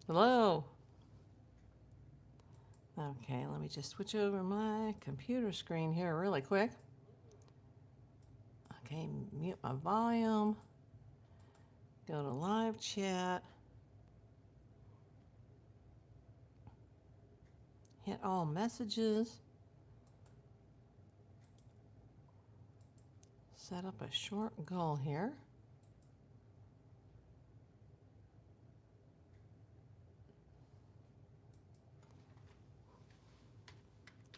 Hello. Okay, let me just switch over my computer screen here really quick. Okay, mute my volume. Go to live chat. Hit all messages. Set up a short goal here.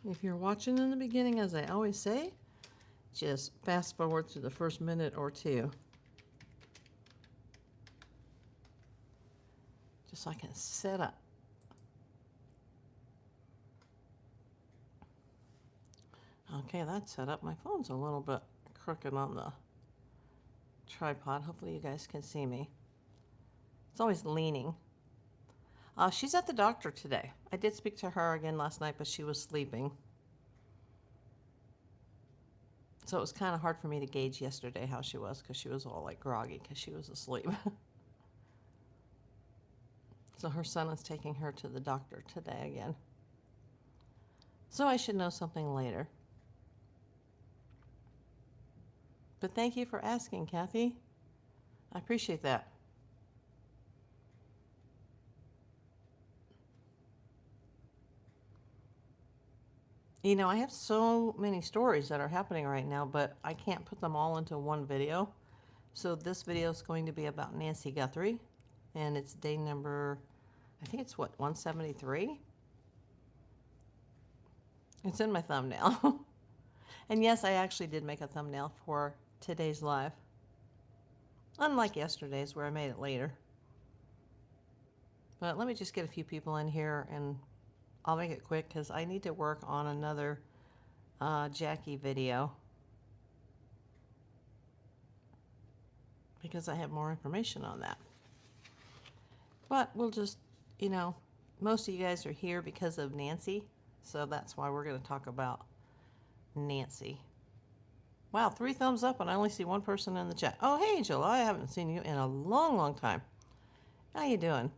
If you're watching in the beginning, as I always say, just fast forward to the first minute or two. Just so I can set up. Okay, that's set up. My phone's a little bit crooked on the tripod. Hopefully you guys can see me. It's always leaning. She's at the doctor today. I did speak to her again last night, but she was sleeping. So it was kind of hard for me to gauge yesterday how she was, because she was all like groggy because she was asleep. So her son is taking her to the doctor today again. So I should know something later. But thank you for asking, Kathy. I appreciate that. You know, I have so many stories that are happening right now, but I can't put them all into one video. So this video is going to be about Nancy Guthrie, and it's day number, I think it's what, 173? It's in my thumbnail. And yes, I actually did make a thumbnail for today's live. Unlike yesterday's where I made it later. But let me just get a few people in here and I'll make it quick because I need to work on another Jackie video. Because I have more information on that. But we'll just, you know, most of you guys are here because of Nancy. So that's why we're going to talk about Nancy. Wow, 3 thumbs up and I only see one person in the chat. Oh, hey, July, I haven't seen you in a long, long time. How you doing?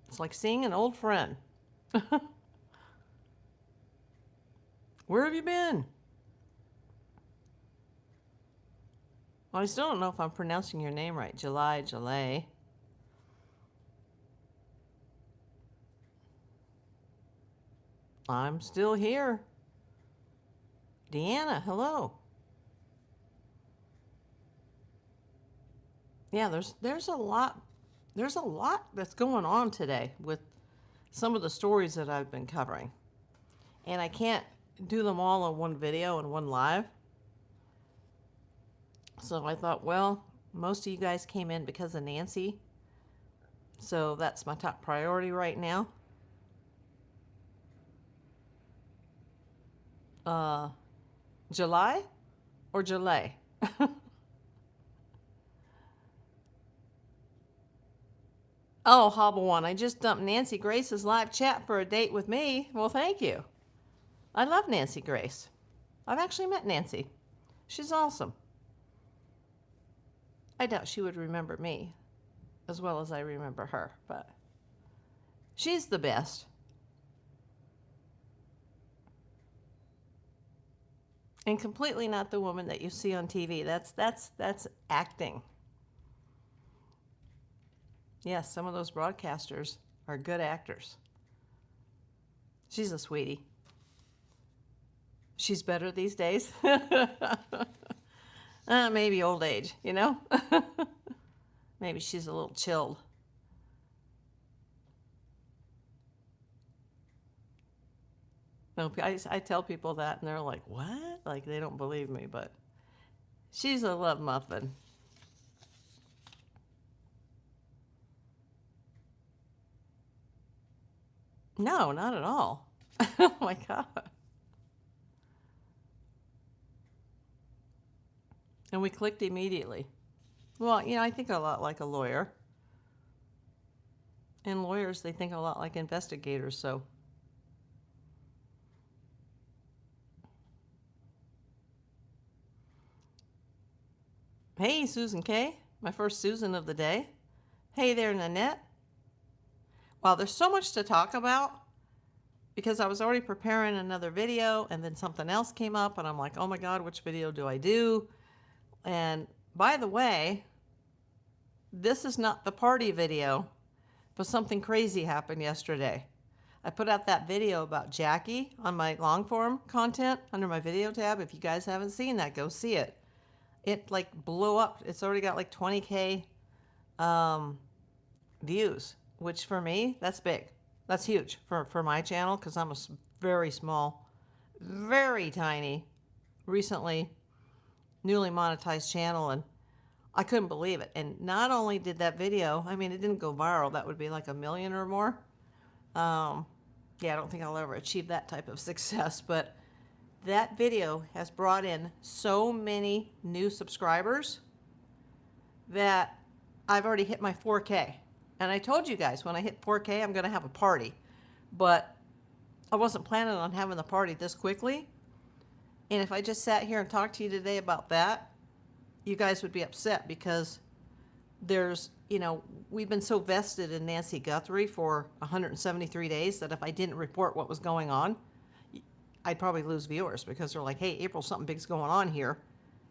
It's like seeing an old friend. Where have you been? Well, I still don't know if I'm pronouncing your name right. July. I'm still here. Deanna, hello. Yeah, there's a lot that's going on today with some of the stories that I've been covering. And I can't do them all in one video and one live. So I thought, well, most of you guys came in because of Nancy. So that's my top priority right now. July or July? Oh, Hobble One, I just dumped Nancy Grace's live chat for a date with me. Well, thank you. I love Nancy Grace. I've actually met Nancy. She's awesome. I doubt she would remember me as well as I remember her, but she's the best. And completely not the woman that you see on TV. That's acting. Yes, some of those broadcasters are good actors. She's a sweetie. She's better these days. Maybe old age, you know? Maybe she's a little chilled. No, I tell people that and they're like, what? Like they don't believe me, but she's a love muffin. No, not at all. Oh my God. And we clicked immediately. Well, you know, I think a lot like a lawyer. And lawyers, they think a lot like investigators, so. Hey, Susan K., my first Susan of the day. Hey there, Nanette. Well, there's so much to talk about because I was already preparing another video and then something else came up and I'm like, oh my God, which video do I do? And by the way, this is not the party video, but something crazy happened yesterday. I put out that video about Jackie on my long form content under my video tab. If you guys haven't seen that, go see it. It like blew up. It's already got like 20K views, which for me, that's big. That's huge for my channel because I'm a very small, very tiny, recently newly monetized channel, and I couldn't believe it. And not only did that video, I mean, it didn't go viral. That would be like 1 million or more. Yeah, I don't think I'll ever achieve that type of success, but that video has brought in so many new subscribers that I've already hit my 4K. And I told you guys when I hit 4K, I'm going to have a party. But I wasn't planning on having the party this quickly. And if I just sat here and talked to you today about that, you guys would be upset because there's, you know, we've been so vested in Nancy Guthrie for 173 days that if I didn't report what was going on, I'd probably lose viewers because they're like, hey, April, something big's going on here,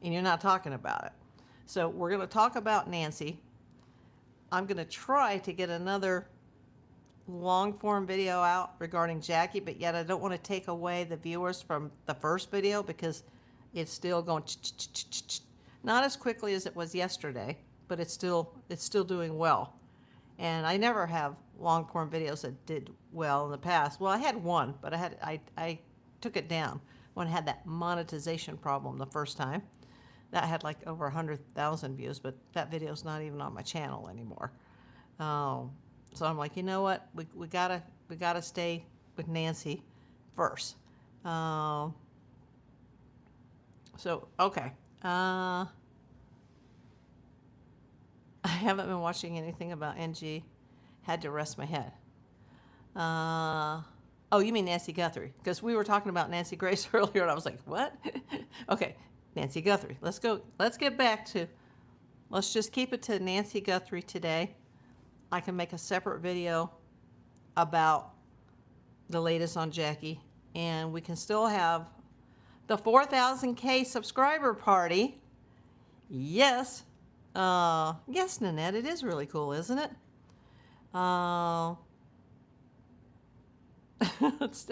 and you're not talking about it. So we're going to talk about Nancy. I'm going to try to get another long form video out regarding Jackie, but yet I don't want to take away the viewers from the first video because it's still going not as quickly as it was yesterday, but it's still doing well. And I never have long form videos that did well in the past. Well, I had one, but I took it down when I had that monetization problem the first time. That had like over 100,000 views, but that video's not even on my channel anymore. So I'm like, you know what? We gotta stay with Nancy first. So okay. I haven't been watching anything about NG. Had to rest my head. Oh, you mean Nancy Guthrie? Because we were talking about Nancy Grace earlier, and I was like, what? Okay, Nancy Guthrie. Let's go. Let's get back to. Let's just keep it to Nancy Guthrie today. I can make a separate video about the latest on Jackie, and we can still have the 4,000K subscriber party. Yes. Yes, Nanette, it is really cool, isn't it? I'm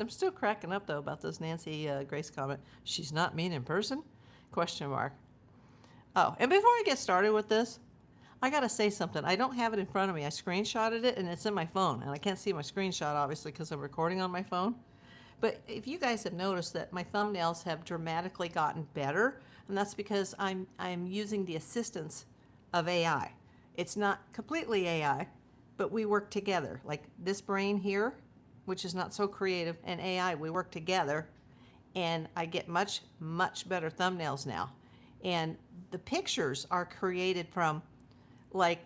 still cracking up, though, about this Nancy Grace comment. She's not mean in person? Question mark. Oh, and before I get started with this, I got to say something. I don't have it in front of me. I screenshotted it, and it's in my phone. And I can't see my screenshot, obviously, because I'm recording on my phone. But if you guys have noticed that my thumbnails have dramatically gotten better, and that's because I'm using the assistance of AI. It's not completely AI, but we work together. Like this brain here, which is not so creative, and AI, we work together, and I get much, much better thumbnails now. And the pictures are created from like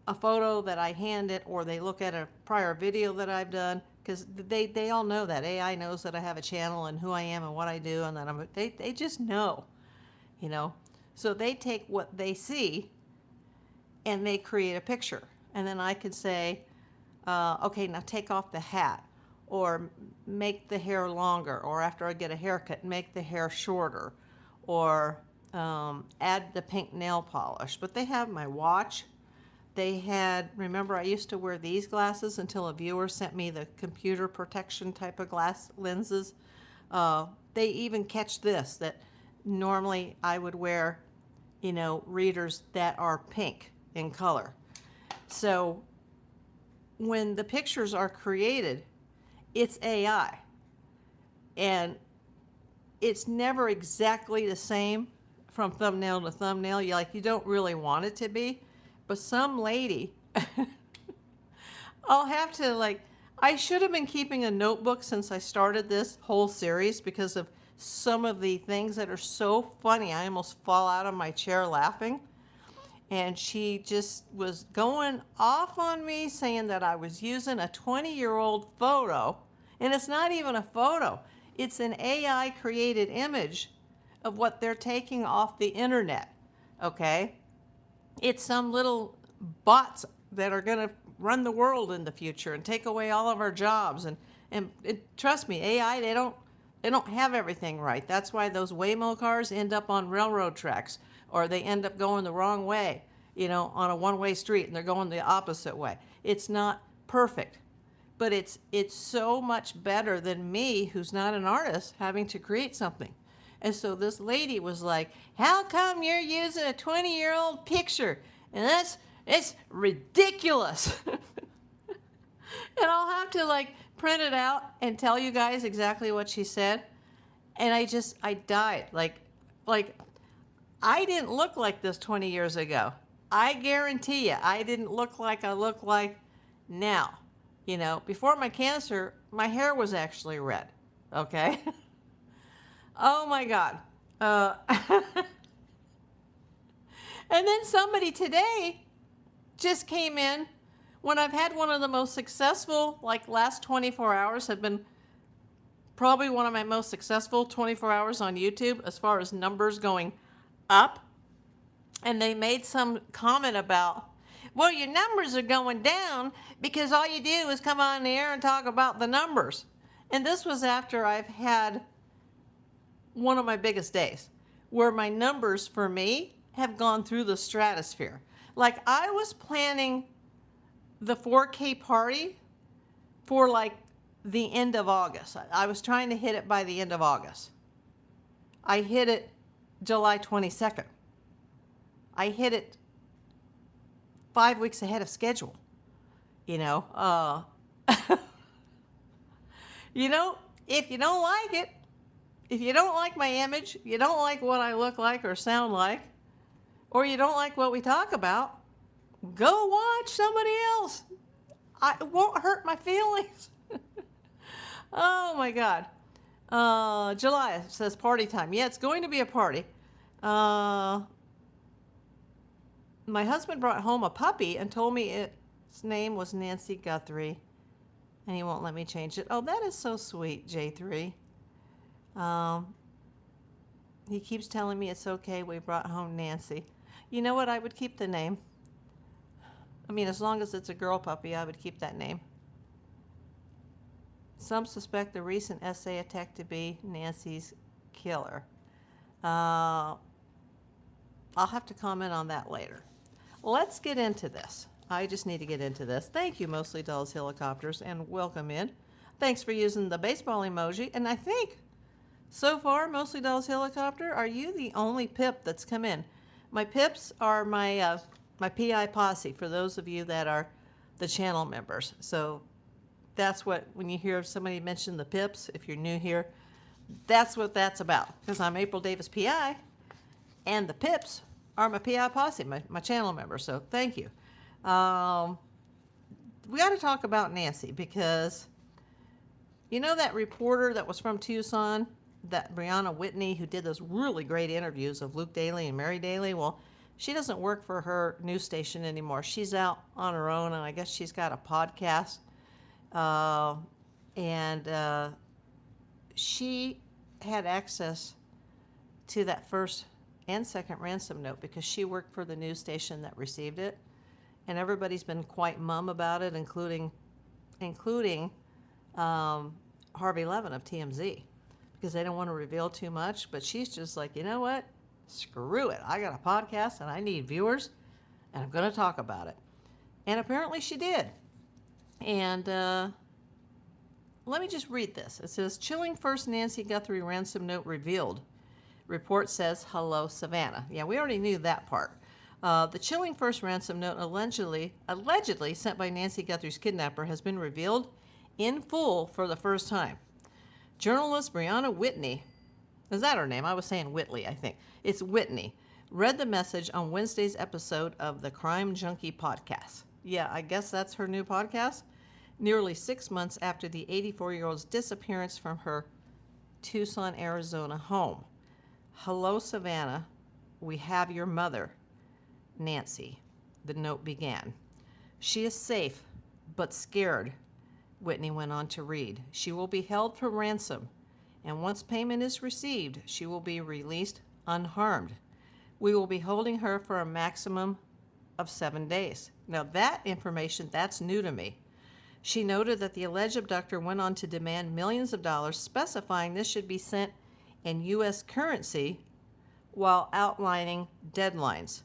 a photo that I hand it, or they look at a prior video that I've done, because they all know that. AI knows that I have a channel and who I am and what I do, and that they just know, you know. So they take what they see and they create a picture. And then I could say, okay, now take off the hat, or make the hair longer, or after I get a haircut, make the hair shorter, or add the pink nail polish. But they have my watch. They had, remember I used to wear these glasses until a viewer sent me the computer protection type of glass lenses. They even catch this, that normally I would wear, you know, readers that are pink in color. So when the pictures are created, it's AI. And it's never exactly the same from thumbnail to thumbnail. You don't really want it to be. But some lady, I'll have to I should have been keeping a notebook since I started this whole series because of some of the things that are so funny. I almost fall out of my chair laughing. And she just was going off on me saying that I was using a 20-year-old photo. And it's not even a photo. It's an AI created image of what they're taking off the internet. Okay? It's some little bots that are going to run the world in the future and take away all of our jobs. And trust me, AI, they don't have everything right. That's why those Waymo cars end up on railroad tracks, or they end up going the wrong way, on a one-way street, and they're going the opposite way. It's not perfect, but it's so much better than me, who's not an artist, having to create something. And so this lady was like, how come you're using a 20-year-old picture? And it's ridiculous. And I'll have to print it out and tell you guys exactly what she said. And I died. Like I didn't look like this 20 years ago. I guarantee you, I didn't look like I look like now. Before my cancer, my hair was actually red. Okay? Oh my God. And then somebody today just came in when I've had one of the most successful, last 24 hours have been probably one of my most successful 24 hours on YouTube as far as numbers going up. And they made some comment about, well, your numbers are going down because all you do is come on the air and talk about the numbers. And this was after I've had one of my biggest days where my numbers for me have gone through the stratosphere. I was planning the 4K party for the end of August. I was trying to hit it by the end of August. I hit it July 22nd. I hit it 5 weeks ahead of schedule. If you don't like it, if you don't like my image, you don't like what I look like or sound like, or you don't like what we talk about, go watch somebody else. It won't hurt my feelings. Oh my God. July says party time. Yeah, it's going to be a party. My husband brought home a puppy and told me its name was Nancy Guthrie, and he won't let me change it. Oh, that is so sweet, J3. He keeps telling me it's okay. We brought home Nancy. You know what? I would keep the name. I mean, as long as it's a girl puppy, I would keep that name. Some suspect the recent SA attack to be Nancy's killer. I'll have to comment on that later. Let's get into this. I just need to get into this. Thank you, Mostly Dolls Helicopters, and welcome in. Thanks for using the baseball emoji. And I think, so far, Mostly Dolls Helicopter, are you the only pip that's come in? My pips are my PI posse, for those of you that are the channel members. So that's what, when you hear somebody mention the pips, if you're new here, that's what that's about. Because I'm April Davis PI, and the pips are my PI posse, my channel members. So thank you. We got to talk about Nancy, because you know that reporter that was from Tucson, that Brianna Whitney, who did those really great interviews of Luke Daly and Mary Daly? Well, she doesn't work for her news station anymore. She's out on her own, and I guess she's got a podcast. She had access to that first and second ransom note because she worked for the news station that received it. And everybody's been quite mum about it, including Harvey Levin of TMZ, because they don't want to reveal too much. But she's just like, you know what? Screw it. I got a podcast and I need viewers, and I'm going to talk about it. And apparently she did. And let me just read this. It says, chilling first Nancy Guthrie ransom note revealed. Report says, hello, Savannah. Yeah, we already knew that part. The chilling first ransom note allegedly sent by Nancy Guthrie's kidnapper has been revealed in full for the first time. Journalist Brianna Whitney, is that her name? I was saying Whitley, I think. It's Whitney. Read the message on Wednesday's episode of the Crime Junkie podcast. Yeah, I guess that's her new podcast. Nearly 6 months after the 84-year-old's disappearance from her Tucson, Arizona home. Hello, Savannah. We have your mother, Nancy. The note began. She is safe, but scared, Whitney went on to read. She will be held for ransom, and once payment is received, she will be released unharmed. We will be holding her for a maximum of 7 days. Now that information, that's new to me. She noted that the alleged abductor went on to demand millions of dollars, specifying this should be sent in U.S. currency while outlining deadlines.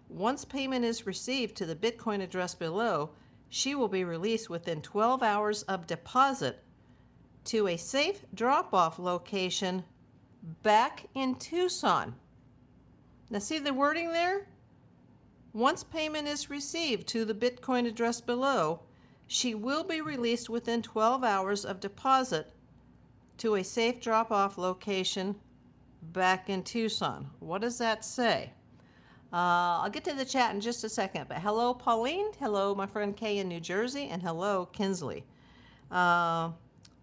Once payment is received to the Bitcoin address below, she will be released within 12 hours of deposit to a safe drop-off location back in Tucson. Now see the wording there? Once payment is received to the Bitcoin address below, she will be released within 12 hours of deposit to a safe drop-off location back in Tucson. What does that say? I'll get to the chat in just a second, but hello, Pauline. Hello, my friend Kay in New Jersey, and hello, Kinsley. The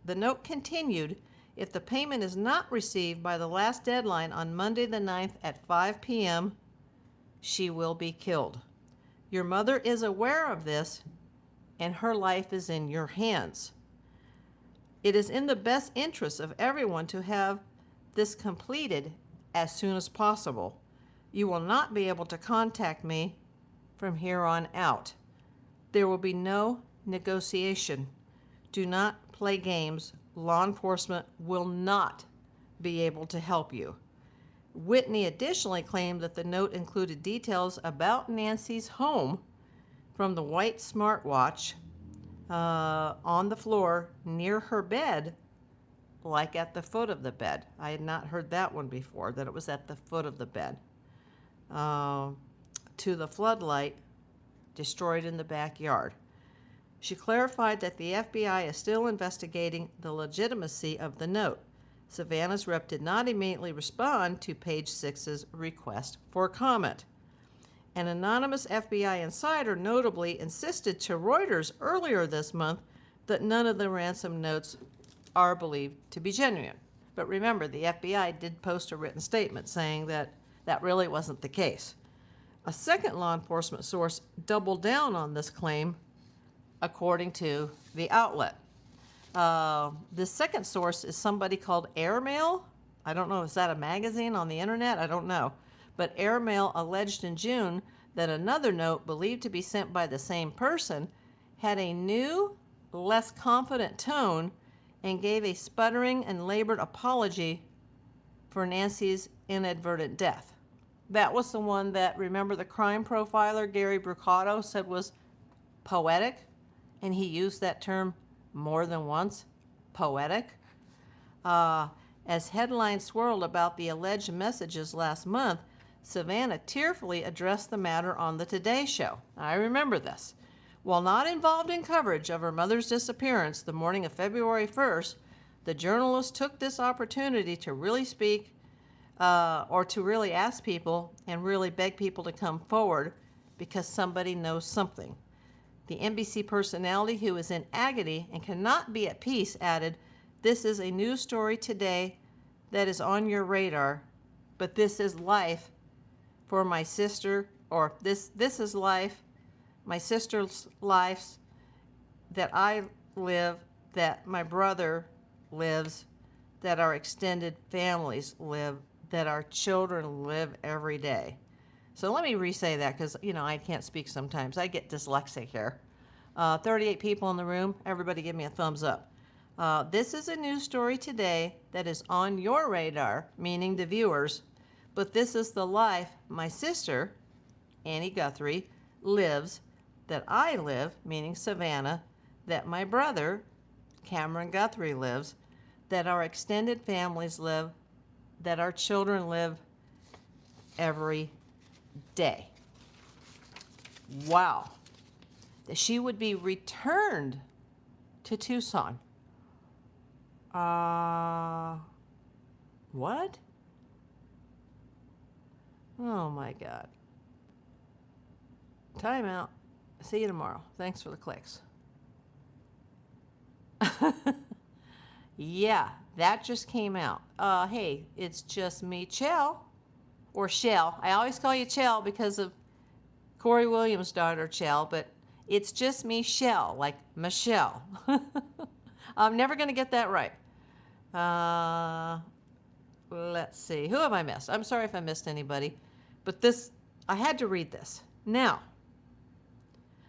note continued, if the payment is not received by the last deadline on Monday the 9th at 5 p.m., she will be killed. Your mother is aware of this, and her life is in your hands. It is in the best interest of everyone to have this completed as soon as possible. You will not be able to contact me from here on out. There will be no negotiation. Do not play games. Law enforcement will not be able to help you. Whitney additionally claimed that the note included details about Nancy's home from the white smartwatch on the floor near her bed, like at the foot of the bed. I had not heard that one before, that it was at the foot of the bed. To the floodlight destroyed in the backyard. She clarified that the FBI is still investigating the legitimacy of the note. Savannah's rep did not immediately respond to page 6's request for comment. An anonymous FBI insider notably insisted to Reuters earlier this month that none of the ransom notes are believed to be genuine. But remember, the FBI did post a written statement saying that that really wasn't the case. A second law enforcement source doubled down on this claim, according to the outlet. The second source is somebody called Airmail. I don't know, is that a magazine on the internet? I don't know. But Airmail alleged in June that another note believed to be sent by the same person had a new, less confident tone and gave a sputtering and labored apology for Nancy's inadvertent death. That was the one that, remember, the crime profiler Gary Brucato said was poetic, and he used that term more than once, poetic. As headlines swirled about the alleged messages last month, Savannah tearfully addressed the matter on the Today Show. I remember this. While not involved in coverage of her mother's disappearance the morning of February 1st, the journalist took this opportunity to really speak or to really ask people and really beg people to come forward because somebody knows something. The NBC personality, who is in agony and cannot be at peace, added, "This is a news story today that is on your radar, but this is life for my sister, or this is life, my sister's life that I live, that my brother lives, that our extended families live, that our children live every day." So let me re-say that because, I can't speak sometimes. I get dyslexic here. 38 people in the room. Everybody give me a thumbs up. This is a news story today that is on your radar, meaning the viewers, but this is the life my sister, Annie Guthrie, lives, that I live, meaning Savannah, that my brother, Cameron Guthrie, lives, that our extended families live, that our children live every day. Wow. That she would be returned to Tucson. What? Oh my God. Time out. See you tomorrow. Thanks for the clicks. Yeah, that just came out. Hey, it's just me, Chell, or Shell. I always call you Chell because of Corey Williams' daughter, Chell, but it's just me, Shell, like Michelle. I'm never going to get that right. Let's see. Who have I missed? I'm sorry if I missed anybody, but I had to read this. Now,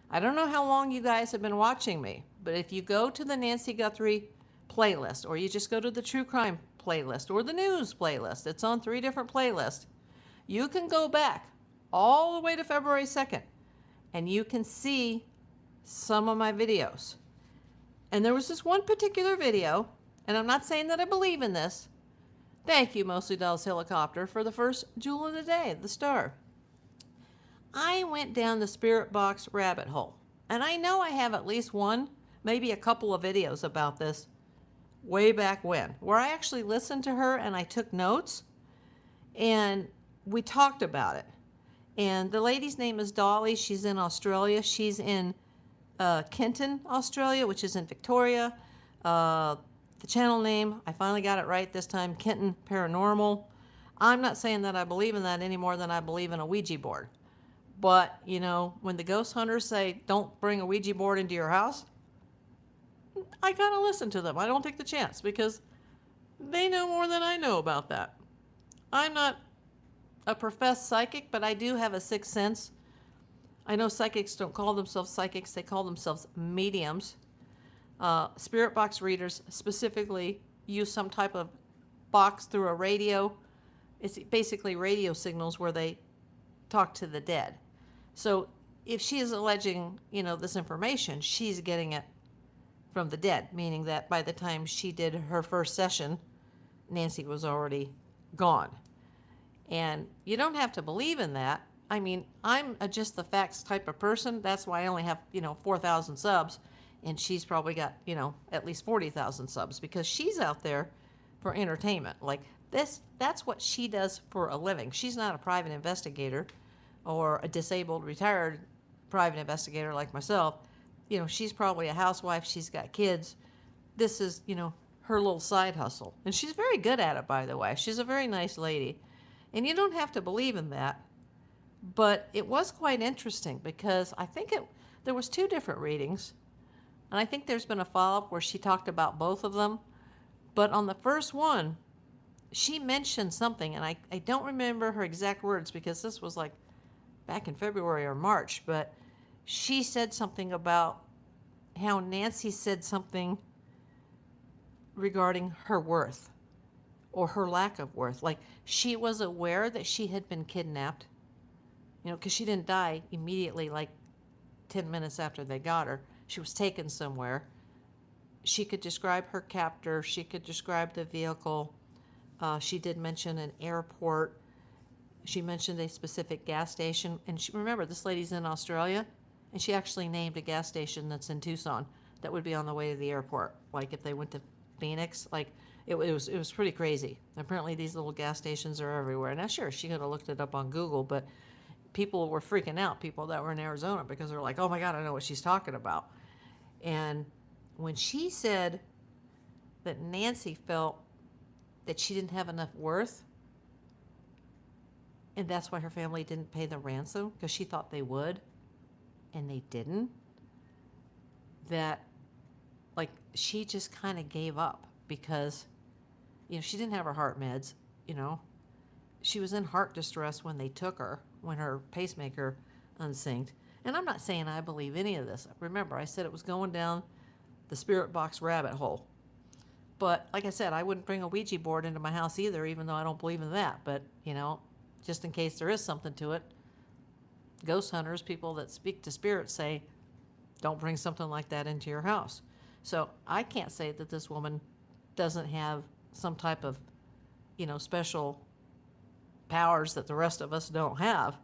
I don't know how long you guys have been watching me, but if you go to the Nancy Guthrie playlist, or you just go to the true crime playlist or the news playlist, it's on 3 different playlists. You can go back all the way to February 2nd and you can see some of my videos. And there was this one particular video, and I'm not saying that I believe in this. Thank you, Mostly Dolls Helicopter, for the first jewel of the day, the star. I went down the spirit box rabbit hole. And I know I have at least one, maybe a couple of videos about this way back when, where I actually listened to her and I took notes and we talked about it. And the lady's name is Dolly. She's in Australia. She's in Kenton, Australia, which is in Victoria. The channel name, I finally got it right this time, Kenton Paranormal. I'm not saying that I believe in that any more than I believe in a Ouija board. But, you know, when the ghost hunters say, don't bring a Ouija board into your house, I kind of listen to them. I don't take the chance because they know more than I know about that. I'm not a professed psychic, but I do have a sixth sense. I know psychics don't call themselves psychics. They call themselves mediums. Spirit box readers specifically use some type of box through a radio. It's basically radio signals where they talk to the dead. So if she is alleging, you know, this information, she's getting it from the dead, meaning that by the time she did her first session, Nancy was already gone. And you don't have to believe in that. I mean, I'm a just the facts type of person. That's why I only have, 4,000 subs. And she's probably got, at least 40,000 subs because she's out there for entertainment. Like this, that's what she does for a living. She's not a private investigator or a disabled, retired private investigator like myself. She's probably a housewife. She's got kids. This is, her little side hustle. And she's very good at it, by the way. She's a very nice lady. And you don't have to believe in that. But it was quite interesting because I think there was 2 different readings. And I think there's been a follow-up where she talked about both of them. But on the first one, she mentioned something, and I don't remember her exact words because this was like back in February or March, but she said something about how Nancy said something regarding her worth or her lack of worth. Like she was aware that she had been kidnapped, because she didn't die immediately like 10 minutes after they got her. She was taken somewhere. She could describe her captor. She could describe the vehicle. She did mention an airport. She mentioned a specific gas station. And remember, this lady's in Australia, and she actually named a gas station that's in Tucson that would be on the way to the airport. Like if they went to Phoenix, like it was pretty crazy. Apparently these little gas stations are everywhere. Now, sure, she could have looked it up on Google, but people were freaking out, people that were in Arizona, because they're like, oh my God, I know what she's talking about. And when she said that Nancy felt that she didn't have enough worth, and that's why her family didn't pay the ransom, because she thought they would, and they didn't, that, like, she just kind of gave up because, she didn't have her heart meds, She was in heart distress when they took her, when her pacemaker unsynced. And I'm not saying I believe any of this. Remember, I said it was going down the spirit box rabbit hole. But like I said, I wouldn't bring a Ouija board into my house either, even though I don't believe in that. But, just in case there is something to it, ghost hunters, people that speak to spirits, say, don't bring something like that into your house. So I can't say that this woman doesn't have some type of, special powers that the rest of us don't have.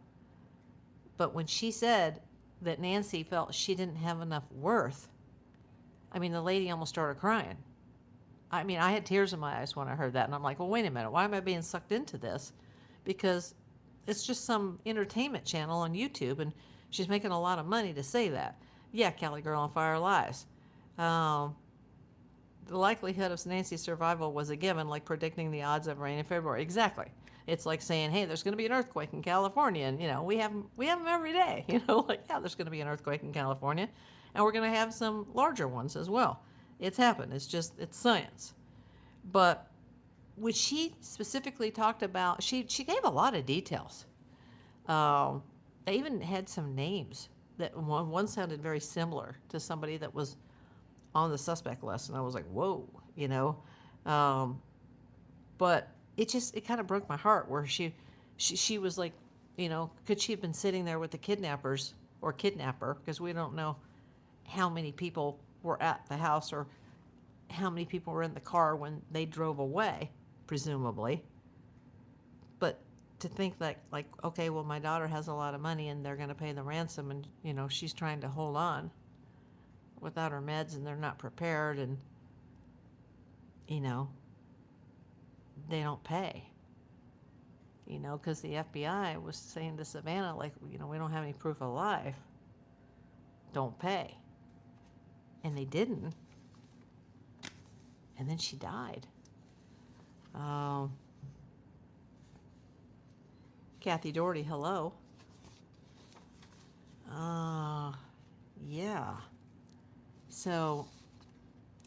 But when she said that Nancy felt she didn't have enough worth, I mean, the lady almost started crying. I mean, I had tears in my eyes when I heard that, and I'm like, well, wait a minute, why am I being sucked into this? Because it's just some entertainment channel on YouTube, and she's making a lot of money to say that. Yeah, Cali Girl on Fire lies. The likelihood of Nancy's survival was a given, like predicting the odds of rain in February. Exactly. It's like saying, hey, there's going to be an earthquake in California, and, we have them every day. Like, yeah, there's going to be an earthquake in California, and we're going to have some larger ones as well. It's happened. It's science. But what she specifically talked about, she gave a lot of details. They even had some names that one sounded very similar to somebody that was on the suspect list, and I was like, whoa, you know. Um, but it kind of broke my heart where she was like, you know, could she have been sitting there with the kidnappers or kidnapper, because we don't know how many people were at the house or how many people were in the car when they drove away, presumably. But to think that, like, okay, well, my daughter has a lot of money and they're going to pay the ransom, and, you know, she's trying to hold on without her meds and they're not prepared, and, you know, they don't pay. You know, because the FBI was saying to Savannah, like, you know, we don't have any proof of life. Don't pay. And they didn't. And then she died. Kathy Doherty, hello. Yeah. So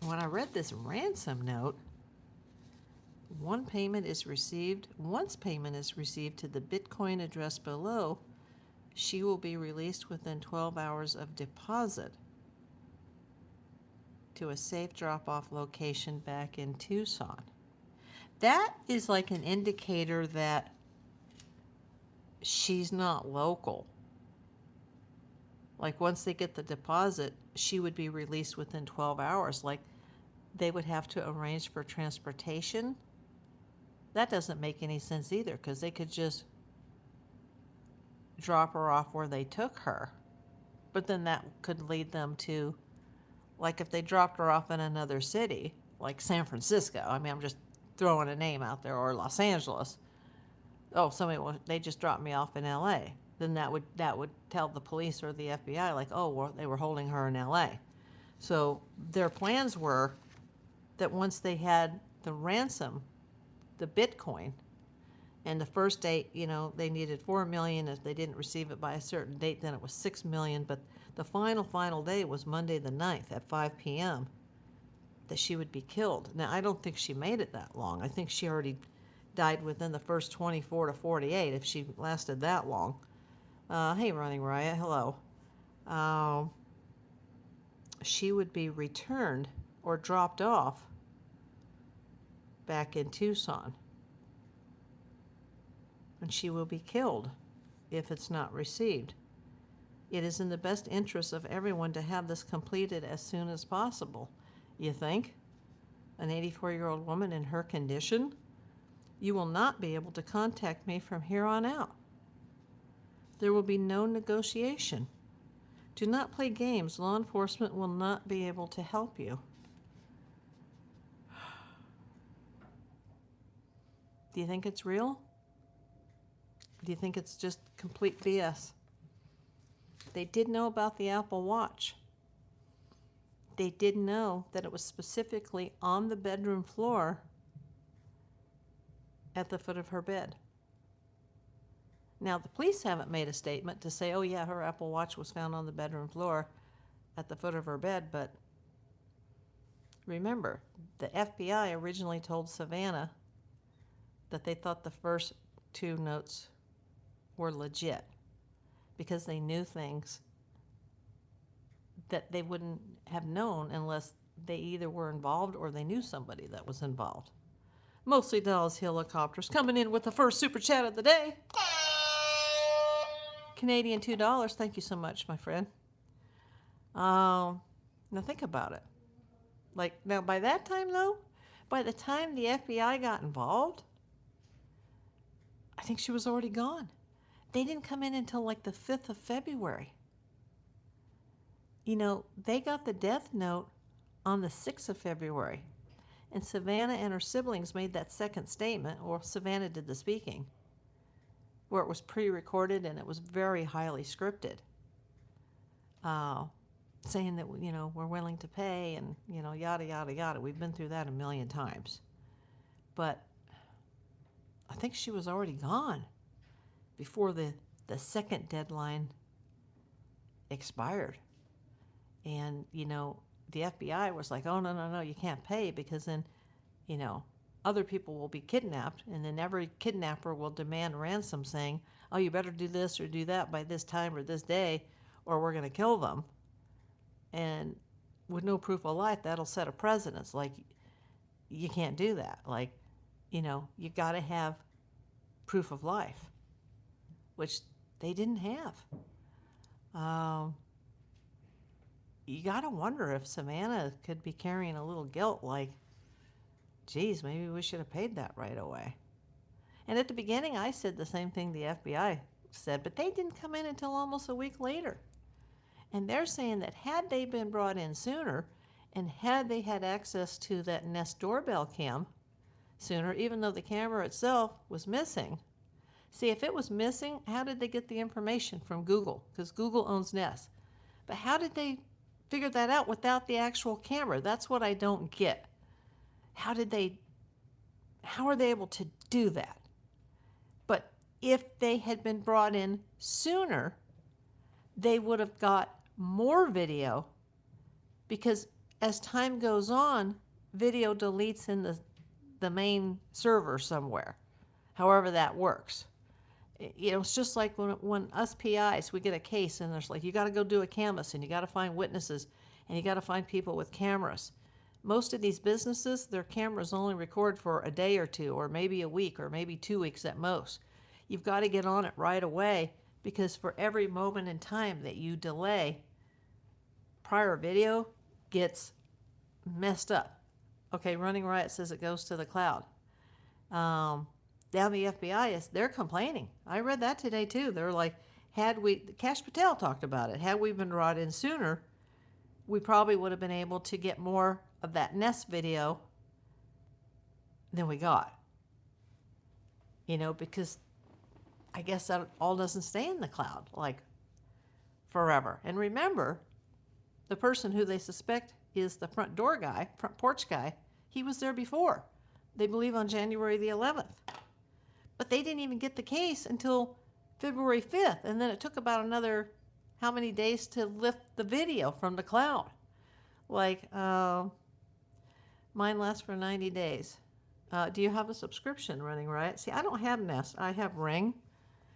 when I read this ransom note, once payment is received to the Bitcoin address below, she will be released within 12 hours of deposit to a safe drop-off location back in Tucson. That is like an indicator that she's not local. Like, once they get the deposit, she would be released within 12 hours. Like, they would have to arrange for transportation. That doesn't make any sense either, because they could just drop her off where they took her. But then that could lead them to, like, if they dropped her off in another city, like San Francisco, I mean, I'm just throwing a name out there, or Los Angeles. Oh, they just dropped me off in LA. Then that would tell the police or the FBI, like, oh, well, they were holding her in LA. So their plans were that once they had the ransom, the Bitcoin, and the first date, you know, they needed $4 million. If they didn't receive it by a certain date, then it was $6 million. But the final day was Monday the 9th at 5 p.m. that she would be killed. Now, I don't think she made it that long. I think she already died within the first 24 to 48 if she lasted that long. Hey, Running Riot, hello. She would be returned or dropped off back in Tucson. And she will be killed if it's not received. It is in the best interest of everyone to have this completed as soon as possible. You think? An 84-year-old woman in her condition? You will not be able to contact me from here on out. There will be no negotiation. Do not play games. Law enforcement will not be able to help you. Do you think it's real? Do you think it's just complete BS? They did know about the Apple Watch. They did know that it was specifically on the bedroom floor at the foot of her bed. Now, the police haven't made a statement to say, oh yeah, her Apple Watch was found on the bedroom floor at the foot of her bed, but remember, the FBI originally told Savannah that they thought the first two notes were legit because they knew things that they wouldn't have known unless they either were involved or they knew somebody that was involved. Mostly Dallas Helicopters coming in with the first super chat of the day. Canadian $2. Thank you so much, my friend. Now think about it. Like, now by that time though, by the time the FBI got involved, I think she was already gone. They didn't come in until like the 5th of February. You know, they got the death note on the 6th of February. And Savannah and her siblings made that second statement, or Savannah did the speaking, where it was pre-recorded and it was very highly scripted, saying that, you know, we're willing to pay and, you know, yada, yada, yada. We've been through that a million times. But I think she was already gone before the second deadline expired. And, you know, the FBI was like, oh, no, you can't pay because then, you know, other people will be kidnapped, and then every kidnapper will demand ransom saying, oh, you better do this or do that by this time or this day, or we're going to kill them. And with no proof of life, that'll set a precedence. Like, you can't do that. Like, you got to have proof of life, which they didn't have. You got to wonder if Savannah could be carrying a little guilt, like, geez, maybe we should have paid that right away. And at the beginning, I said the same thing the FBI said, but they didn't come in until almost a week later. And they're saying that had they been brought in sooner, and had they had access to that Nest doorbell cam sooner, even though the camera itself was missing. See, if it was missing, how did they get the information from Google? Because Google owns Nest. But how did they figure that out without the actual camera? That's what I don't get. How are they able to do that? But if they had been brought in sooner, they would have got more video, because as time goes on, video deletes in the main server somewhere, however that works. It's just like when us PIs, we get a case and there's like, you got to go do a canvas and you got to find witnesses and you got to find people with cameras. Most of these businesses, their cameras only record for a day or two, or maybe a week, or maybe 2 weeks at most. You've got to get on it right away, because for every moment in time that you delay, prior video gets messed up. Okay, Running Riot says it goes to the cloud. Down the FBI, they're complaining. I read that today too. They're like, Cash Patel talked about it. Had we been brought in sooner, we probably would have been able to get more of that Nest video than we got. Because I guess that all doesn't stay in the cloud like forever. And remember, the person who they suspect is the front door guy, front porch guy, he was there before. They believe on January the 11th. But they didn't even get the case until February 5th. And then it took about another, how many days to lift the video from the cloud? Like, mine lasts for 90 days. Do you have a subscription, Running Riot? See, I don't have Nest. I have Ring,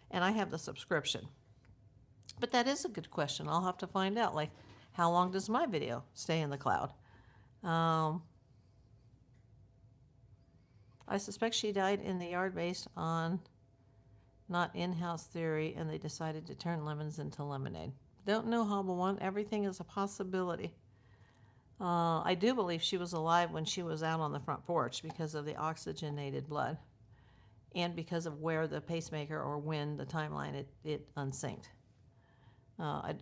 and I have the subscription. But that is a good question. I'll have to find out. Like, how long does my video stay in the cloud? I suspect she died in the yard based on not in-house theory, and they decided to turn lemons into lemonade. Don't know, Hobble One. Everything is a possibility. I do believe she was alive when she was out on the front porch because of the oxygenated blood and because of where the pacemaker, or when the timeline it unsynced. I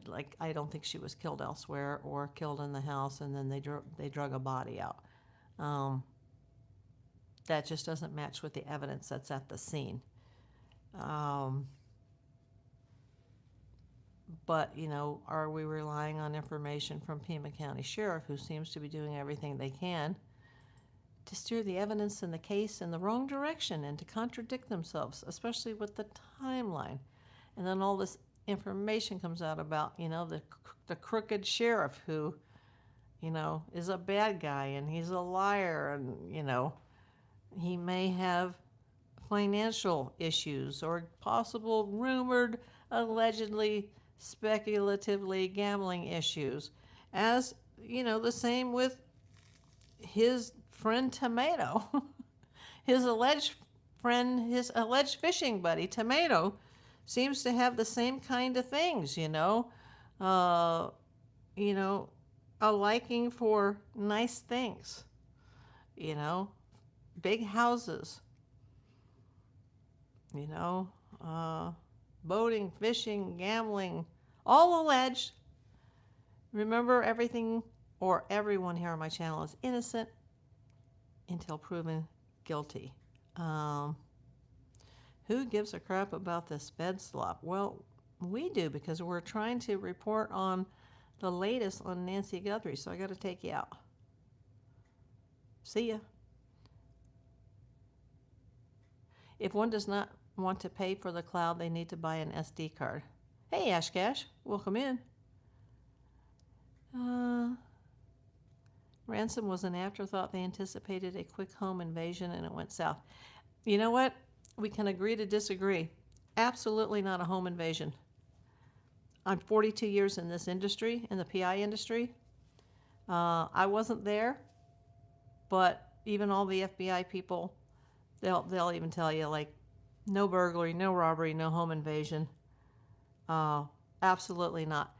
don't think she was killed elsewhere or killed in the house and then they drug a body out. That just doesn't match with the evidence that's at the scene. But, are we relying on information from Pima County Sheriff, who seems to be doing everything they can to steer the evidence in the case in the wrong direction and to contradict themselves, especially with the timeline? And then all this information comes out about, the crooked sheriff who, is a bad guy and he's a liar and, he may have financial issues or possible rumored, allegedly, speculatively gambling issues. As, the same with his friend Tomato. His alleged friend, his alleged fishing buddy, Tomato, seems to have the same kind of things, a liking for nice things, big houses, boating, fishing, gambling, all alleged. Remember, everything or everyone here on my channel is innocent until proven guilty. Who gives a crap about this bed slop? Well, we do, because we're trying to report on the latest on Nancy Guthrie, so I got to take you out. See ya. If one does not want to pay for the cloud, they need to buy an SD card. Hey, Ash Cash, welcome in. Ransom was an afterthought. They anticipated a quick home invasion and it went south. You know what? We can agree to disagree. Absolutely not a home invasion. I'm 42 years in this industry, in the PI industry. I wasn't there, but even all the FBI people, they'll even tell you, like, no burglary, no robbery, no home invasion. Absolutely not.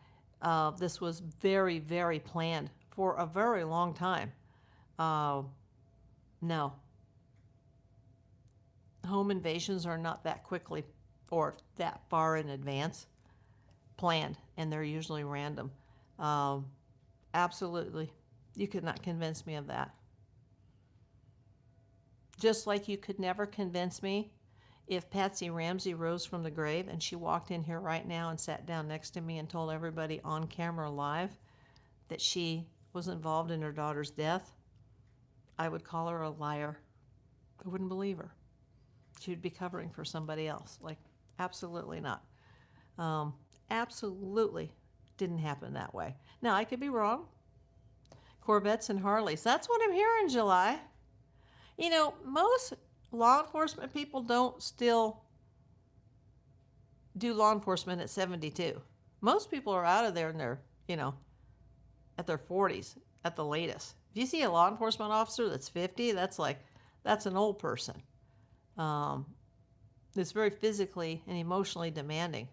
This was very, very planned for a very long time. No. Home invasions are not that quickly or that far in advance planned, and they're usually random. Absolutely. You could not convince me of that. Just like you could never convince me if Patsy Ramsey rose from the grave and she walked in here right now and sat down next to me and told everybody on camera live that she was involved in her daughter's death, I would call her a liar. I wouldn't believe her. She would be covering for somebody else. Like, absolutely not. Absolutely didn't happen that way. Now, I could be wrong. Corvettes and Harleys. That's what I'm hearing, July. You know, most law enforcement people don't still do law enforcement at 72. Most people are out of there in their, at their 40s at the latest. If you see a law enforcement officer that's 50, that's an old person. It's very physically and emotionally demanding.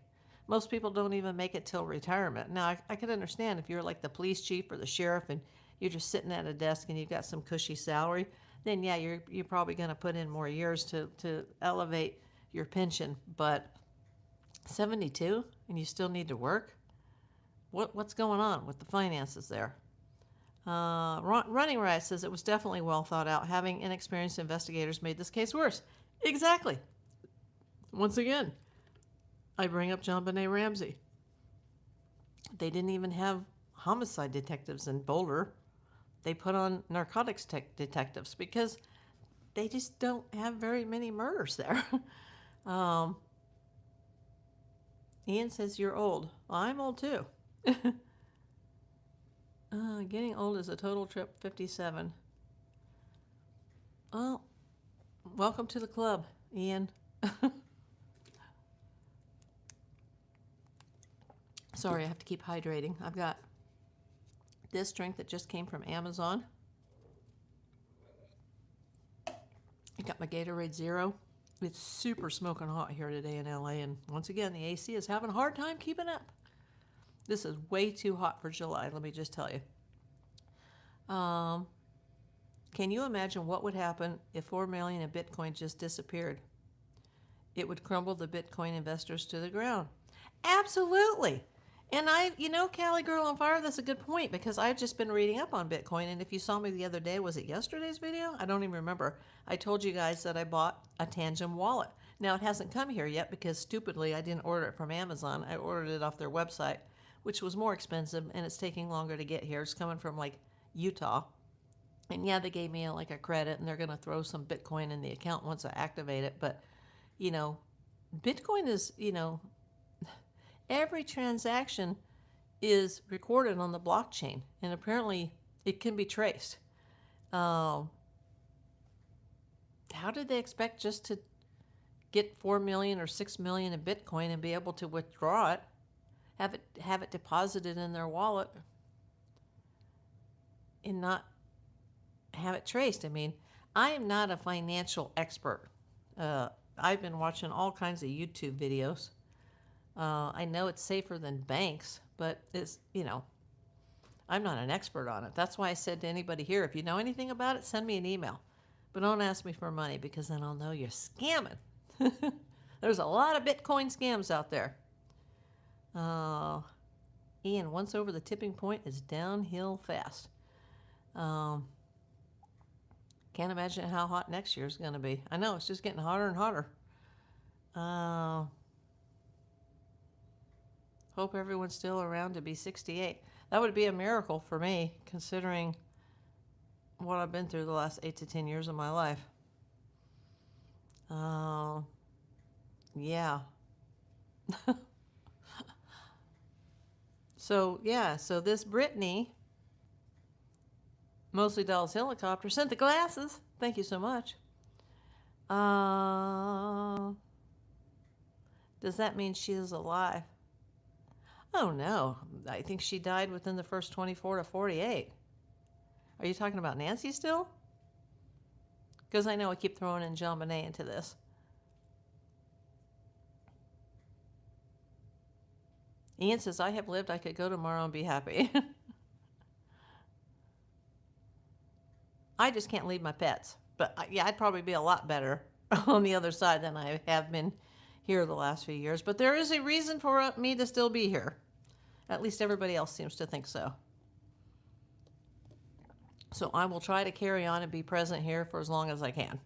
Most people don't even make it till retirement. Now, I can understand if you're like the police chief or the sheriff and you're just sitting at a desk and you've got some cushy salary, then yeah, you're probably going to put in more years to elevate your pension. But 72 and you still need to work? What's going on with the finances there? Running Riot says it was definitely well thought out. Having inexperienced investigators made this case worse. Exactly. Once again, I bring up JonBenet Ramsey. They didn't even have homicide detectives in Boulder. They put on narcotics detectives because they just don't have very many murders there. Ian says you're old. Well, I'm old too. Getting old is a total trip. 57. Well, welcome to the club, Ian. Sorry, I have to keep hydrating. I've got this drink that just came from Amazon. I got my Gatorade Zero. It's super smoking hot here today in LA, and once again, the AC is having a hard time keeping up. This is way too hot for July, let me just tell you. Can you imagine what would happen if 4 million in Bitcoin just disappeared? It would crumble the Bitcoin investors to the ground. Absolutely. And Cali Girl on Fire, that's a good point, because I've just been reading up on Bitcoin, and if you saw me the other day, was it yesterday's video? I don't even remember. I told you guys that I bought a Tangem wallet. Now, it hasn't come here yet because, stupidly, I didn't order it from Amazon. I ordered it off their website, which was more expensive, and it's taking longer to get here. It's coming from, like, Utah. And, yeah, they gave me, a credit, and they're going to throw some Bitcoin in the account once I activate it. But, Bitcoin is, every transaction is recorded on the blockchain, and apparently it can be traced. How did they expect just to get 4 million or 6 million in Bitcoin and be able to withdraw it, have it deposited in their wallet, and not have it traced? I mean, I am not a financial expert. I've been watching all kinds of YouTube videos. I know it's safer than banks, but it's, I'm not an expert on it. That's why I said to anybody here, if you know anything about it, send me an email. But don't ask me for money, because then I'll know you're scamming. There's a lot of Bitcoin scams out there. Ian, once over the tipping point, it's downhill fast. Can't imagine how hot next year is going to be. I know, it's just getting hotter and hotter. Hope everyone's still around to be 68. That would be a miracle for me, considering what I've been through the last 8 to 10 years of my life. Yeah. So this Brittany, Mostly Dolls Helicopter, sent the glasses. Thank you so much. Does that mean she is alive? Oh, no. I think she died within the first 24 to 48. Are you talking about Nancy still? Because I know I keep throwing in John Bonet into this. Ian says, I have lived. I could go tomorrow and be happy. I just can't leave my pets. But yeah, I'd probably be a lot better on the other side than I have been here the last few years. But there is a reason for me to still be here. At least everybody else seems to think so. So I will try to carry on and be present here for as long as I can.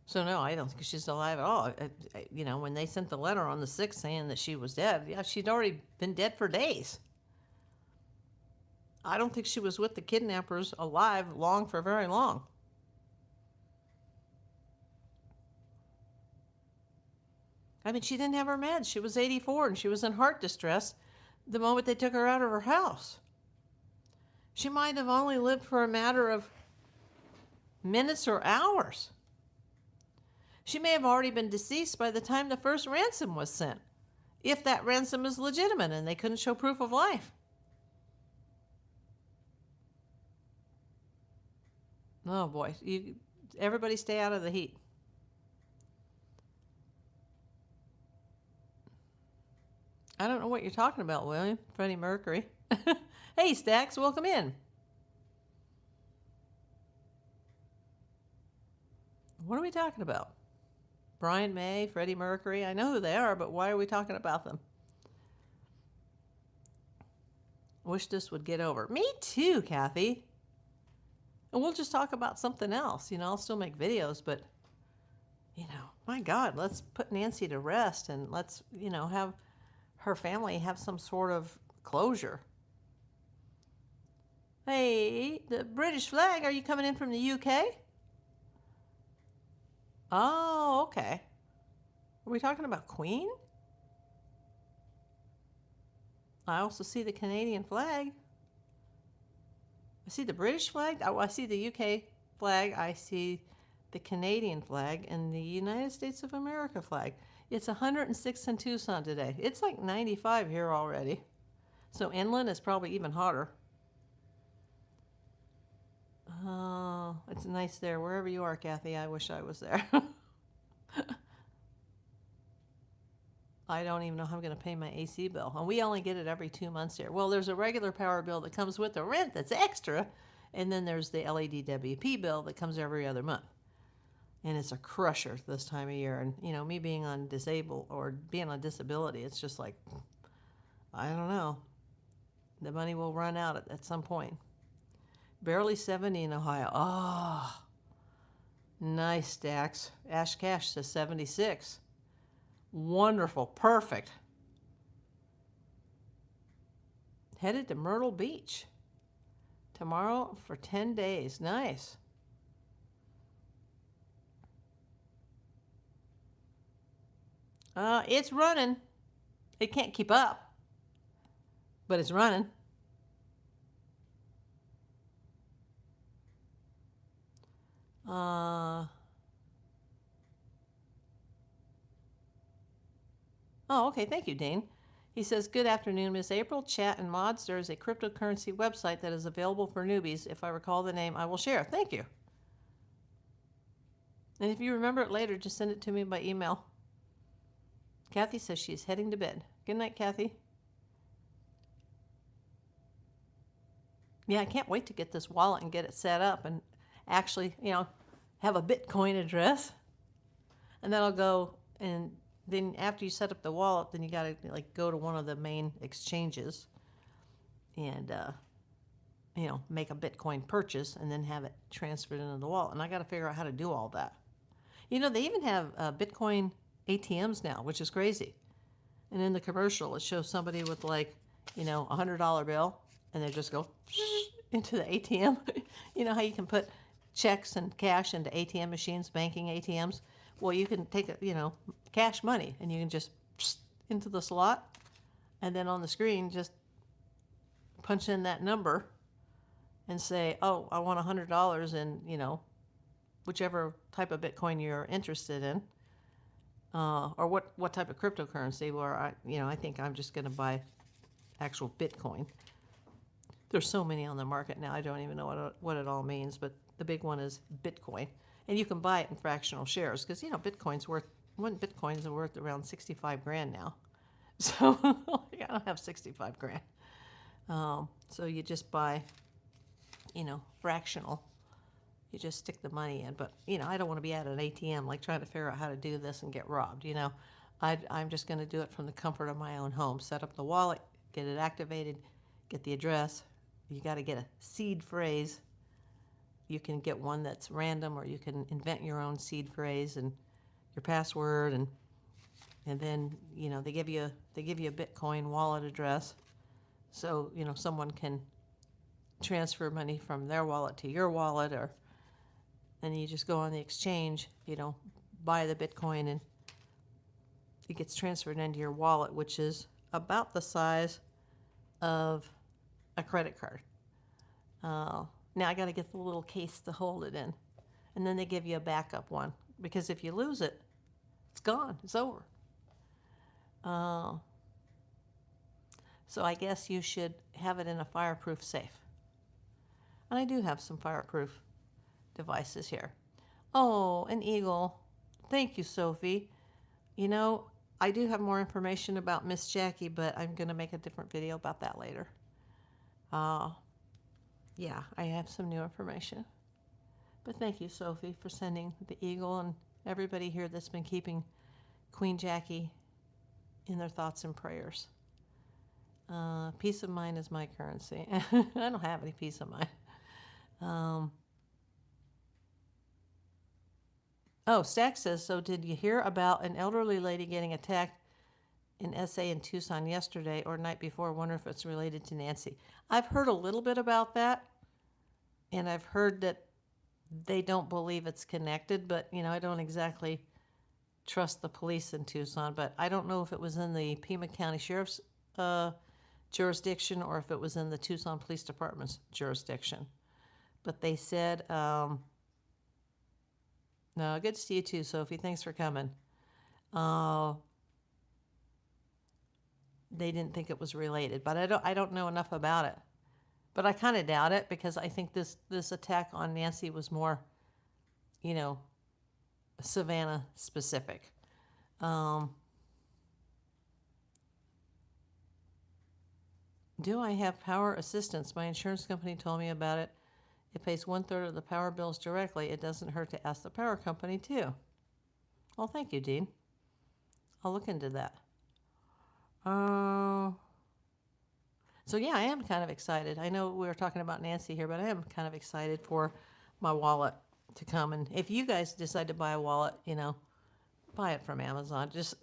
So no, I don't think she's alive at all. You know, when they sent the letter on the 6th saying that she was dead, yeah, she'd already been dead for days. I don't think she was with the kidnappers alive for very long. I mean, she didn't have her meds. She was 84 and she was in heart distress the moment they took her out of her house. She might have only lived for a matter of minutes or hours. She may have already been deceased by the time the first ransom was sent, if that ransom is legitimate and they couldn't show proof of life. Oh boy, everybody stay out of the heat. I don't know what you're talking about, William. Freddie Mercury. Hey, Stax, welcome in. What are we talking about? Brian May, Freddie Mercury. I know who they are, but why are we talking about them? Wish this would get over. Me too, Kathy. And we'll just talk about something else. You know, I'll still make videos, but, you know, my God, let's put Nancy to rest and let's, you know, have her family have some sort of closure. Hey, the British flag, are you coming in from the UK? Oh, okay. Are we talking about Queen? I also see the Canadian flag. I see the British flag. Oh, I see the UK flag. I see the Canadian flag and the United States of America flag. It's 106 in Tucson today. It's like 95 here already. So inland is probably even hotter. Oh, it's nice there. Wherever you are, Kathy, I wish I was there. I don't even know how I'm going to pay my AC bill. And we only get it every 2 months here. Well, there's a regular power bill that comes with the rent that's extra. And then there's the LADWP bill that comes every other month. And it's a crusher this time of year. And, you know, me being on disability, it's just like, I don't know. The money will run out at some point. Barely 70 in Ohio. Oh, nice, Dax. Ash Cash says 76. Wonderful. Perfect. Headed to Myrtle Beach tomorrow for 10 days. Nice. It's running. It can't keep up, but it's running. Oh, okay. Thank you, Dane. He says, good afternoon, Miss April, chat, and mods. There is a cryptocurrency website that is available for newbies. If I recall the name, I will share. Thank you. And if you remember it later, just send it to me by email. Kathy says she's heading to bed. Good night, Kathy. Yeah, I can't wait to get this wallet and get it set up and actually, you know, have a Bitcoin address. And then I'll go, and then after you set up the wallet, then you got to like go to one of the main exchanges and, you know, make a Bitcoin purchase and then have it transferred into the wallet. And I got to figure out how to do all that. You know, they even have Bitcoin ATMs now, which is crazy. And in the commercial, it shows somebody with like, you know, $100 bill, and they just go into the ATM. You know how you can put checks and cash into ATM machines, banking ATMs? Well, you can take, you know, cash money, and you can just into the slot, and then on the screen, just punch in that number, and say, oh, I want $100 in, whichever type of Bitcoin you're interested in, or what type of cryptocurrency. Where I think I'm just going to buy actual Bitcoin. There's so many on the market now, I don't even know what it all means, but the big one is Bitcoin. And you can buy it in fractional shares because, one Bitcoin is worth around 65 grand now. So I don't have 65 grand. So you just buy, fractional. You just stick the money in. But, I don't want to be at an ATM like trying to figure out how to do this and get robbed, I'm just going to do it from the comfort of my own home. Set up the wallet, get it activated, get the address. You got to get a seed phrase. You can get one that's random, or you can invent your own seed phrase and your password, and then they give you a Bitcoin wallet address, so someone can transfer money from their wallet to your wallet, and you just go on the exchange, buy the Bitcoin, and it gets transferred into your wallet, which is about the size of a credit card. Now I got to get the little case to hold it in, and then they give you a backup one, because if you lose it, it's gone. It's over. So I guess you should have it in a fireproof safe. And I do have some fireproof devices here. Oh, an eagle. Thank you, Sophie. I do have more information about Miss Jackie, but I'm going to make a different video about that later. Yeah, I have some new information. But thank you, Sophie, for sending the eagle, and everybody here that's been keeping Queen Jackie in their thoughts and prayers. Peace of mind is my currency. I don't have any peace of mind. Stack says, so did you hear about an elderly lady getting attacked in SA in Tucson yesterday or night before? I wonder if it's related to Nancy. I've heard a little bit about that, and I've heard that they don't believe it's connected, but, I don't exactly trust the police in Tucson, but I don't know if it was in the Pima County Sheriff's jurisdiction or if it was in the Tucson Police Department's jurisdiction. But they said, no, good to see you too, Sophie. Thanks for coming. They didn't think it was related, but I don't know enough about it. But I kind of doubt it, because I think this attack on Nancy was more, Savannah specific. Do I have power assistance? My insurance company told me about it. It pays 1/3 of the power bills directly. It doesn't hurt to ask the power company too. Well, thank you, Dean. I'll look into that. So yeah, I am kind of excited. I know we were talking about Nancy here, but I am kind of excited for my wallet to come. And if you guys decide to buy a wallet, buy it from Amazon. Just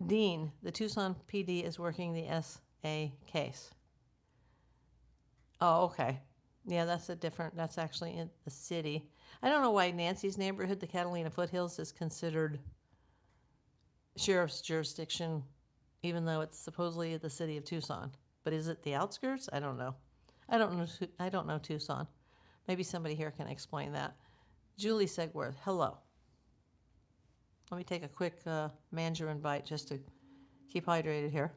Dean, the Tucson PD is working the SA case. Oh, okay. Yeah, that's actually in the city. I don't know why Nancy's neighborhood, the Catalina Foothills, is considered sheriff's jurisdiction, even though it's supposedly the city of Tucson. But is it the outskirts? I don't know. I don't know Tucson. Maybe somebody here can explain that. Julie Segworth, hello. Let me take a quick mandarin bite just to keep hydrated here.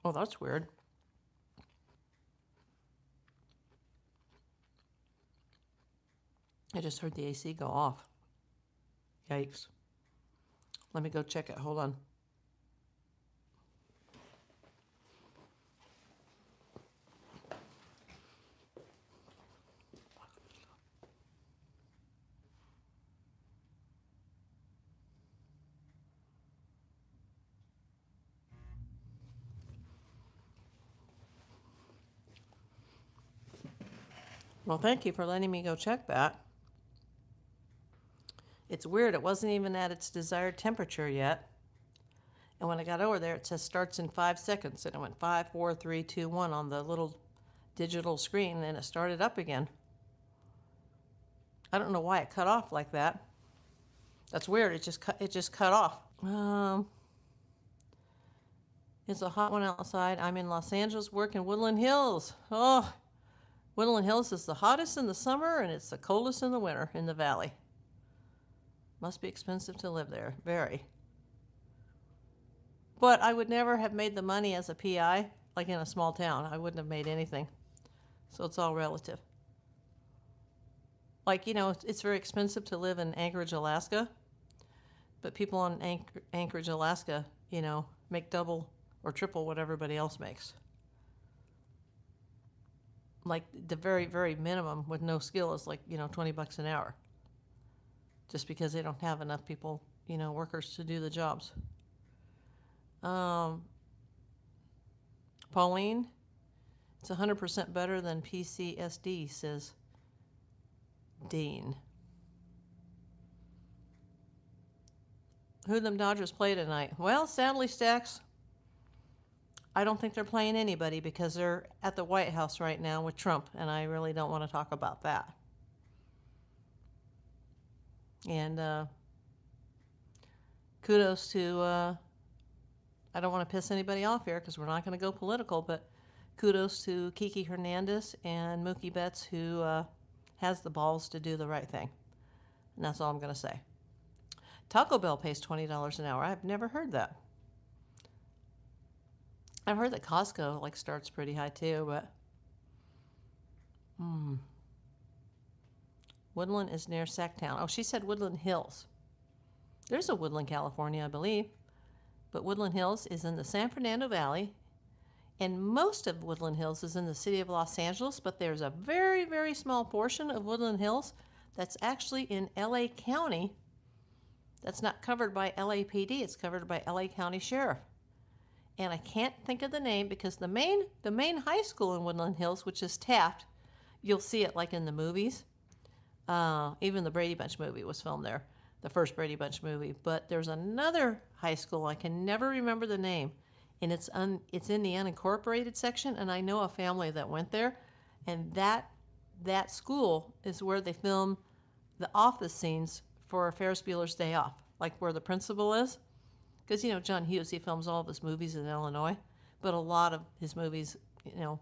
Oh, that's weird. I just heard the AC go off. Yikes. Let me go check it. Hold on. Well, thank you for letting me go check that. It's weird. It wasn't even at its desired temperature yet. And when I got over there, it says starts in 5 seconds. And it went 5, 4, 3, 2, 1 on the little digital screen, and it started up again. I don't know why it cut off like that. That's weird. It just cut off. It's a hot one outside. I'm in Los Angeles working Woodland Hills. Oh, Woodland Hills is the hottest in the summer and it's the coldest in the winter in the valley. Must be expensive to live there. Very. But I would never have made the money as a PI, like in a small town. I wouldn't have made anything. So it's all relative. Like, you know, it's very expensive to live in Anchorage, Alaska. But people in Anchorage, Alaska, you know, make double or triple what everybody else makes. Like the very, very minimum with no skill is like, you know, $20 an hour. Just because they don't have enough people, you know, workers to do the jobs. Pauline, it's 100% better than PCSD, says Dean. Who them Dodgers play tonight? Well, sadly, Stax, I don't think they're playing anybody because they're at the White House right now with Trump, and I really don't want to talk about that. And kudos to, I don't want to piss anybody off here because we're not going to go political, but kudos to Kiki Hernandez and Mookie Betts, who has the balls to do the right thing. And that's all I'm going to say. Taco Bell pays $20 an hour. I've never heard that. I've heard that Costco like starts pretty high too, but Woodland is near Sacktown. Oh, she said Woodland Hills. There's a Woodland, California, I believe. But Woodland Hills is in the San Fernando Valley, and most of Woodland Hills is in the city of Los Angeles, but there's a very, very small portion of Woodland Hills that's actually in LA County. That's not covered by LAPD. It's covered by LA County Sheriff. And I can't think of the name because the main high school in Woodland Hills, which is Taft, you'll see it like in the movies. Even the Brady Bunch movie was filmed there, the first Brady Bunch movie. But there's another high school, I can never remember the name, and it's in the unincorporated section, and I know a family that went there, and that school is where they film the office scenes for Ferris Bueller's Day Off, like where the principal is. Because, you know, John Hughes, he films all of his movies in Illinois, but a lot of his movies, you know,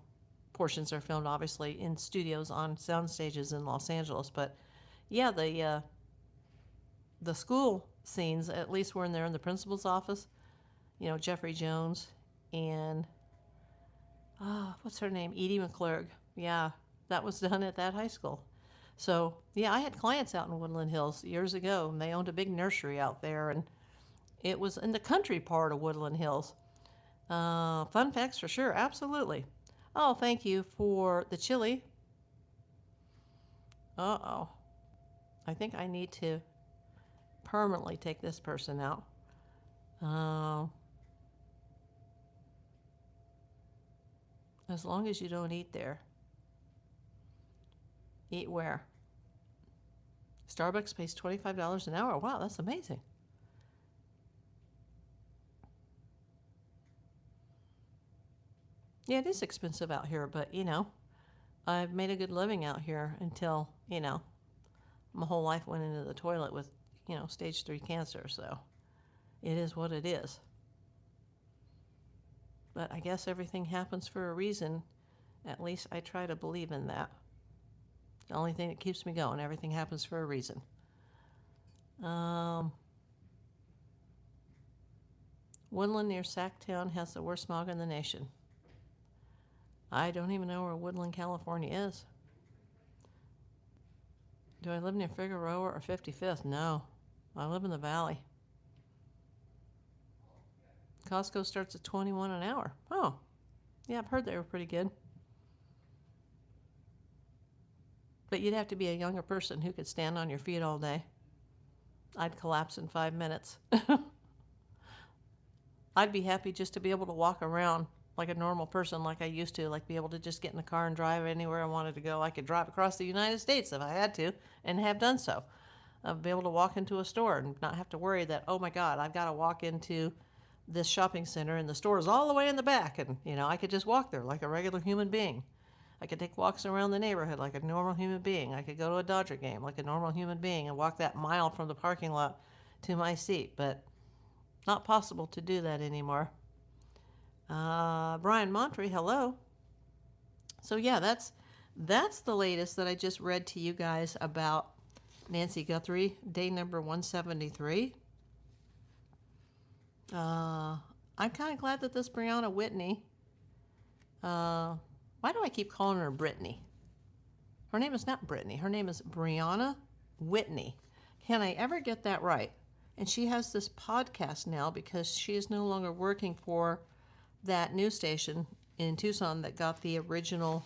portions are filmed obviously in studios on sound stages in Los Angeles. But yeah, the school scenes, at least when they're in the principal's office, you know, Jeffrey Jones and what's her name, Edie McClurg. Yeah, that was done at that high school. So yeah, I had clients out in Woodland Hills years ago, and they owned a big nursery out there, and it was in the country part of Woodland Hills. Fun facts for sure, absolutely. Oh, thank you for the chili. Uh-oh. I think I need to permanently take this person out. As long as you don't eat there. Eat where? Starbucks pays $25 an hour. Wow, that's amazing. Yeah, it is expensive out here, but, you know, I've made a good living out here until, you know, my whole life went into the toilet with, you know, stage 3 cancer, so it is what it is. But I guess everything happens for a reason. At least I try to believe in that. The only thing that keeps me going, everything happens for a reason. Woodland near Sacktown has the worst smog in the nation. I don't even know where Woodland, California is. Do I live near Figueroa or 55th? No, I live in the valley. Costco starts at $21 an hour. Oh, yeah, I've heard they were pretty good. But you'd have to be a younger person who could stand on your feet all day. I'd collapse in 5 minutes. I'd be happy just to be able to walk around like a normal person, like I used to, like be able to just get in the car and drive anywhere I wanted to go. I could drive across the United States if I had to, and have done so. I'd be able to walk into a store and not have to worry that, oh my God, I've got to walk into this shopping center and the store is all the way in the back, and, you know, I could just walk there like a regular human being. I could take walks around the neighborhood like a normal human being. I could go to a Dodger game like a normal human being and walk that mile from the parking lot to my seat, but not possible to do that anymore. Brian Montre, hello. So yeah, that's the latest that I just read to you guys about Nancy Guthrie, day number 173. I'm kind of glad that this Brianna Whitney, why do I keep calling her Brittany? Her name is not Brittany. Her name is Brianna Whitney. Can I ever get that right? And she has this podcast now because she is no longer working for that news station in Tucson that got the original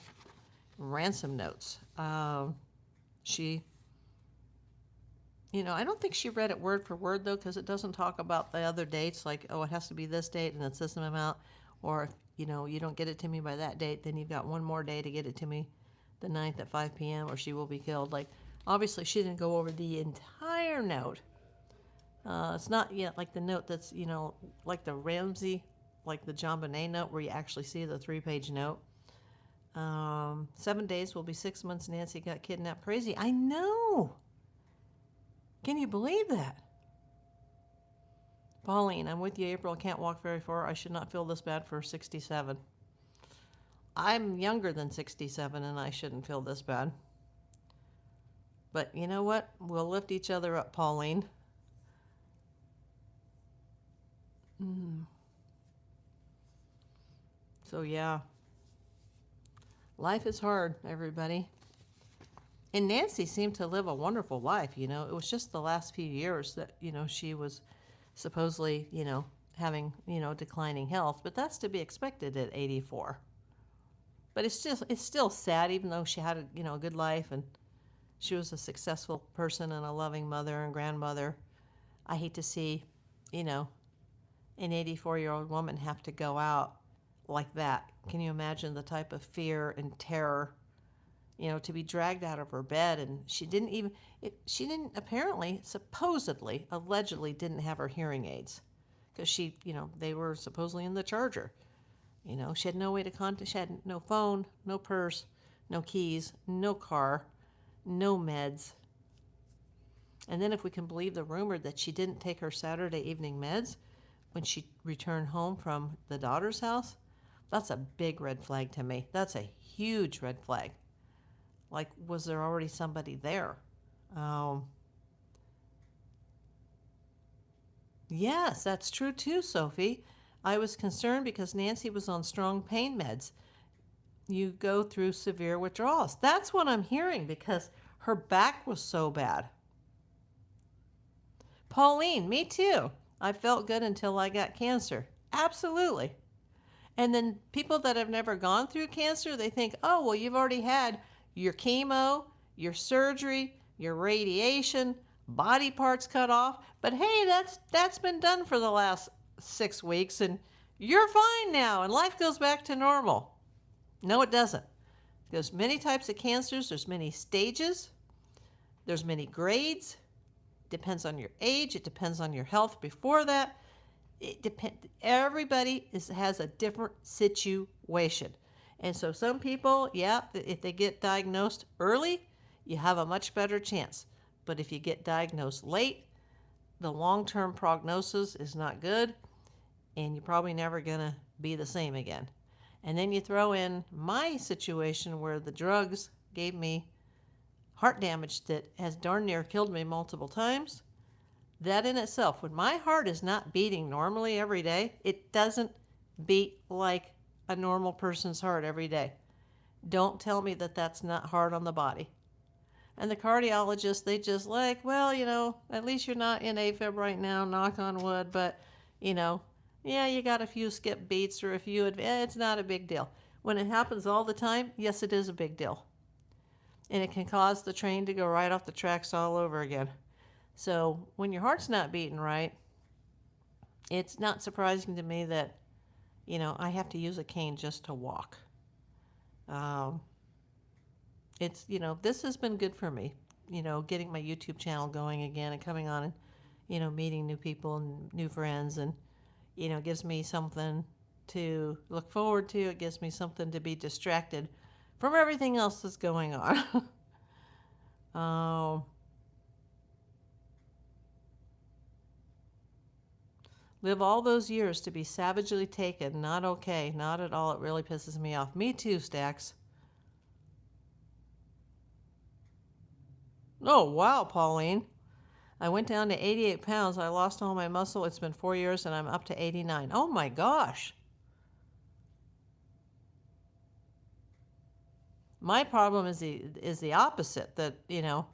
Ransom notes. She, I don't think she read it word for word, though, because it doesn't talk about the other dates, like, oh, it has to be this date and it's this amount, or if, you don't get it to me by that date, then you've got one more day to get it to me, the 9th at 5 p.m., or she will be killed. Like, obviously, she didn't go over the entire note. It's not yet like the note that's, like the Ramsey, like the John Bonet note, where you actually see the 3-page note. 7 days will be 6 months Nancy got kidnapped. Crazy. I know. Can you believe that? Pauline, I'm with you, April. I can't walk very far. I should not feel this bad for 67. I'm younger than 67 and I shouldn't feel this bad. But you know what? We'll lift each other up, Pauline. So yeah. Life is hard, everybody. And Nancy seemed to live a wonderful life, It was just the last few years that, she was supposedly, having, declining health. But that's to be expected at 84. But it's still sad, even though she had a good life and she was a successful person and a loving mother and grandmother. I hate to see, an 84-year-old woman have to go out like that. Can you imagine the type of fear and terror, to be dragged out of her bed? And she didn't apparently, supposedly, allegedly didn't have her hearing aids because they were supposedly in the charger. She had no way to contact, she had no phone, no purse, no keys, no car, no meds. And then if we can believe the rumor that she didn't take her Saturday evening meds when she returned home from the daughter's house, that's a big red flag to me. That's a huge red flag. Like, was there already somebody there? Yes, that's true too, Sophie. I was concerned because Nancy was on strong pain meds. You go through severe withdrawals. That's what I'm hearing because her back was so bad. Pauline, me too. I felt good until I got cancer. Absolutely. And then people that have never gone through cancer, they think, oh, well, you've already had your chemo, your surgery, your radiation, body parts cut off. But hey, that's been done for the last 6 weeks and you're fine now and life goes back to normal. No, it doesn't. There's many types of cancers. There's many stages. There's many grades. Depends on your age. It depends on your health before that. Everybody has a different situation. And so some people, if they get diagnosed early, you have a much better chance. But if you get diagnosed late, the long-term prognosis is not good, and you're probably never going to be the same again. And then you throw in my situation where the drugs gave me heart damage that has darn near killed me multiple times. That in itself, when my heart is not beating normally every day, it doesn't beat like a normal person's heart every day. Don't tell me that that's not hard on the body. And the cardiologists, they just like, well, at least you're not in AFib right now, knock on wood, but, you got a few skip beats or a few, it's not a big deal. When it happens all the time, yes, it is a big deal. And it can cause the train to go right off the tracks all over again. So when your heart's not beating right, it's not surprising to me that, I have to use a cane just to walk. This has been good for me, getting my YouTube channel going again and coming on and, meeting new people and new friends and, gives me something to look forward to. It gives me something to be distracted from everything else that's going on. Live all those years to be savagely taken. Not okay. Not at all. It really pisses me off. Me too, Stacks. Oh, wow, Pauline. I went down to 88 pounds. I lost all my muscle. It's been 4 years and I'm up to 89. Oh my gosh. My problem is the opposite, that, you know,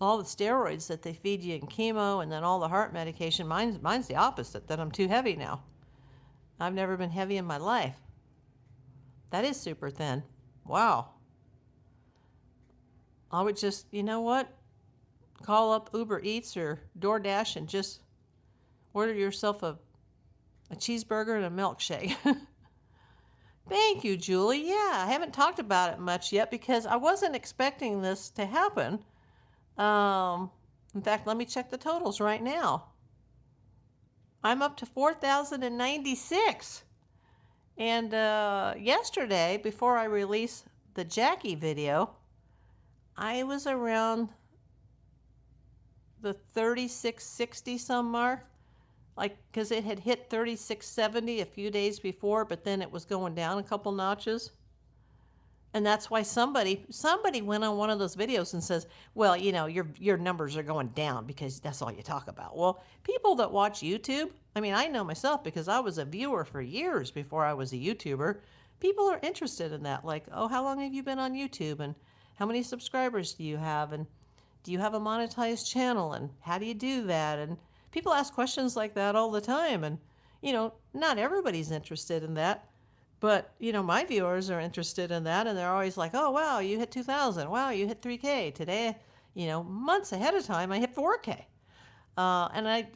all the steroids that they feed you in chemo and then all the heart medication, mine's the opposite, that I'm too heavy now. I've never been heavy in my life. That is super thin. Wow. I would just, you know what? Call up Uber Eats or DoorDash and just order yourself a cheeseburger and a milkshake. Thank you, Julie. Yeah, I haven't talked about it much yet because I wasn't expecting this to happen. In fact, let me check the totals right now. I'm up to 4,096. And yesterday, before I released the Jackie video, I was around the 3660 some mark. Like, because it had hit 3670 a few days before, but then it was going down a couple notches. And that's why somebody went on one of those videos and says, well, you know, your numbers are going down because that's all you talk about. Well, people that watch YouTube, I mean, I know myself because I was a viewer for years before I was a YouTuber. People are interested in that. Like, oh, how long have you been on YouTube? And how many subscribers do you have? And do you have a monetized channel? And how do you do that? And people ask questions like that all the time. And, you know, not everybody's interested in that. But, you know, my viewers are interested in that. And they're always like, oh, wow, you hit 2,000. Wow, you hit 3K. Today, you know, months ahead of time, I hit 4K. And I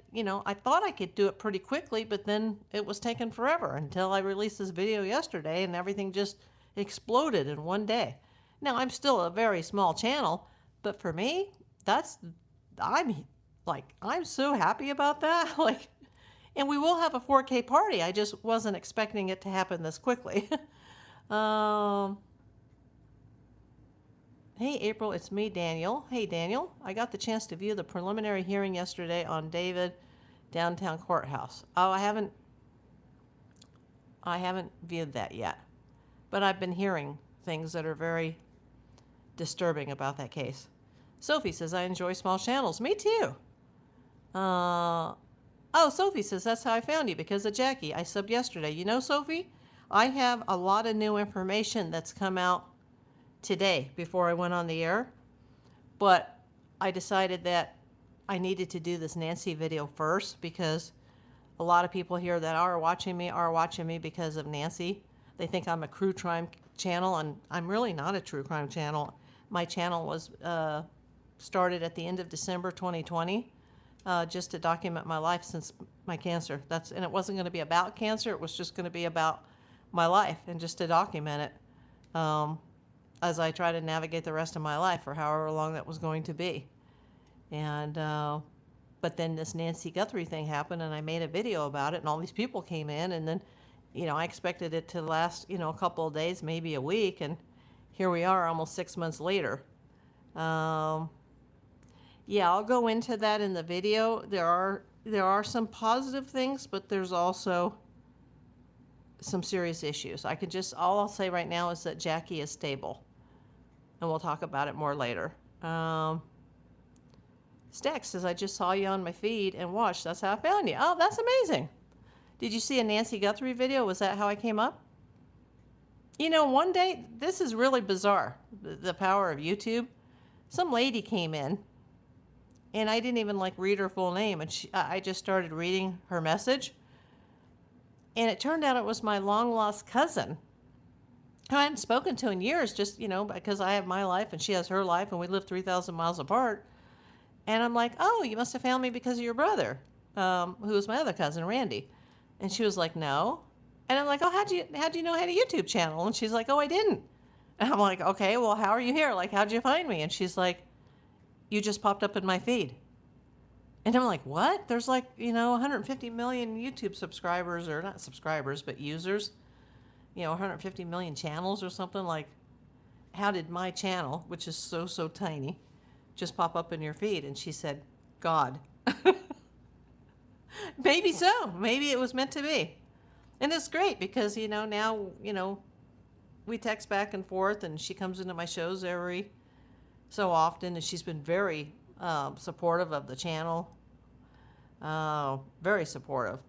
thought I could do it pretty quickly, but then it was taking forever until I released this video yesterday and everything just exploded in one day. Now, I'm still a very small channel, but for me, I'm so happy about that. Like, and we will have a 4K party. I just wasn't expecting it to happen this quickly. Hey, April, it's me, Daniel. Hey, Daniel, I got the chance to view the preliminary hearing yesterday on David downtown courthouse. Oh, I haven't viewed that yet, but I've been hearing things that are very disturbing about that case. Sophie says, I enjoy small channels. Me too. Oh, Sophie says, that's how I found you, because of Jackie. I subbed yesterday. You know, Sophie, I have a lot of new information that's come out today before I went on the air, but I decided that I needed to do this Nancy video first because a lot of people here that are watching me because of Nancy. They think I'm a true crime channel, and I'm really not a true crime channel. My channel was started at the end of December 2020, just to document my life since my cancer. And it wasn't going to be about cancer. It was just going to be about my life and just to document it as I try to navigate the rest of my life for however long that was going to be. And but then this Nancy Guthrie thing happened, and I made a video about it, and all these people came in, and then, you know, I expected it to last, you know, a couple of days, maybe a week, and here we are almost 6 months later. Yeah, I'll go into that in the video. There are some positive things, but there's also some serious issues. All I'll say right now is that Jackie is stable, and we'll talk about it more later. Stack says, I just saw you on my feed and watched. That's how I found you. Oh, that's amazing. Did you see a Nancy Guthrie video? Was that how I came up? You know, one day, this is really bizarre, the power of YouTube. Some lady came in, and I didn't even read her full name, and I just started reading her message. And it turned out it was my long-lost cousin, who I hadn't spoken to in years, just, you know, because I have my life and she has her life, and we live 3,000 miles apart. And I'm like, oh, you must have found me because of your brother, who was my other cousin, Randy. And she was like, no. And I'm like, oh, how'd you know I had a YouTube channel? And she's like, oh, I didn't. And I'm like, okay, well, how are you here? Like, how'd you find me? And she's like, you just popped up in my feed. And I'm like, what? There's 150 million YouTube subscribers, or not subscribers, but users. 150 million channels or something. Like, how did my channel, which is so tiny, just pop up in your feed? And she said, God. Maybe so. Maybe it was meant to be. And it's great because, now, we text back and forth, and she comes into my shows every so often, and she's been very supportive of the channel. Very supportive.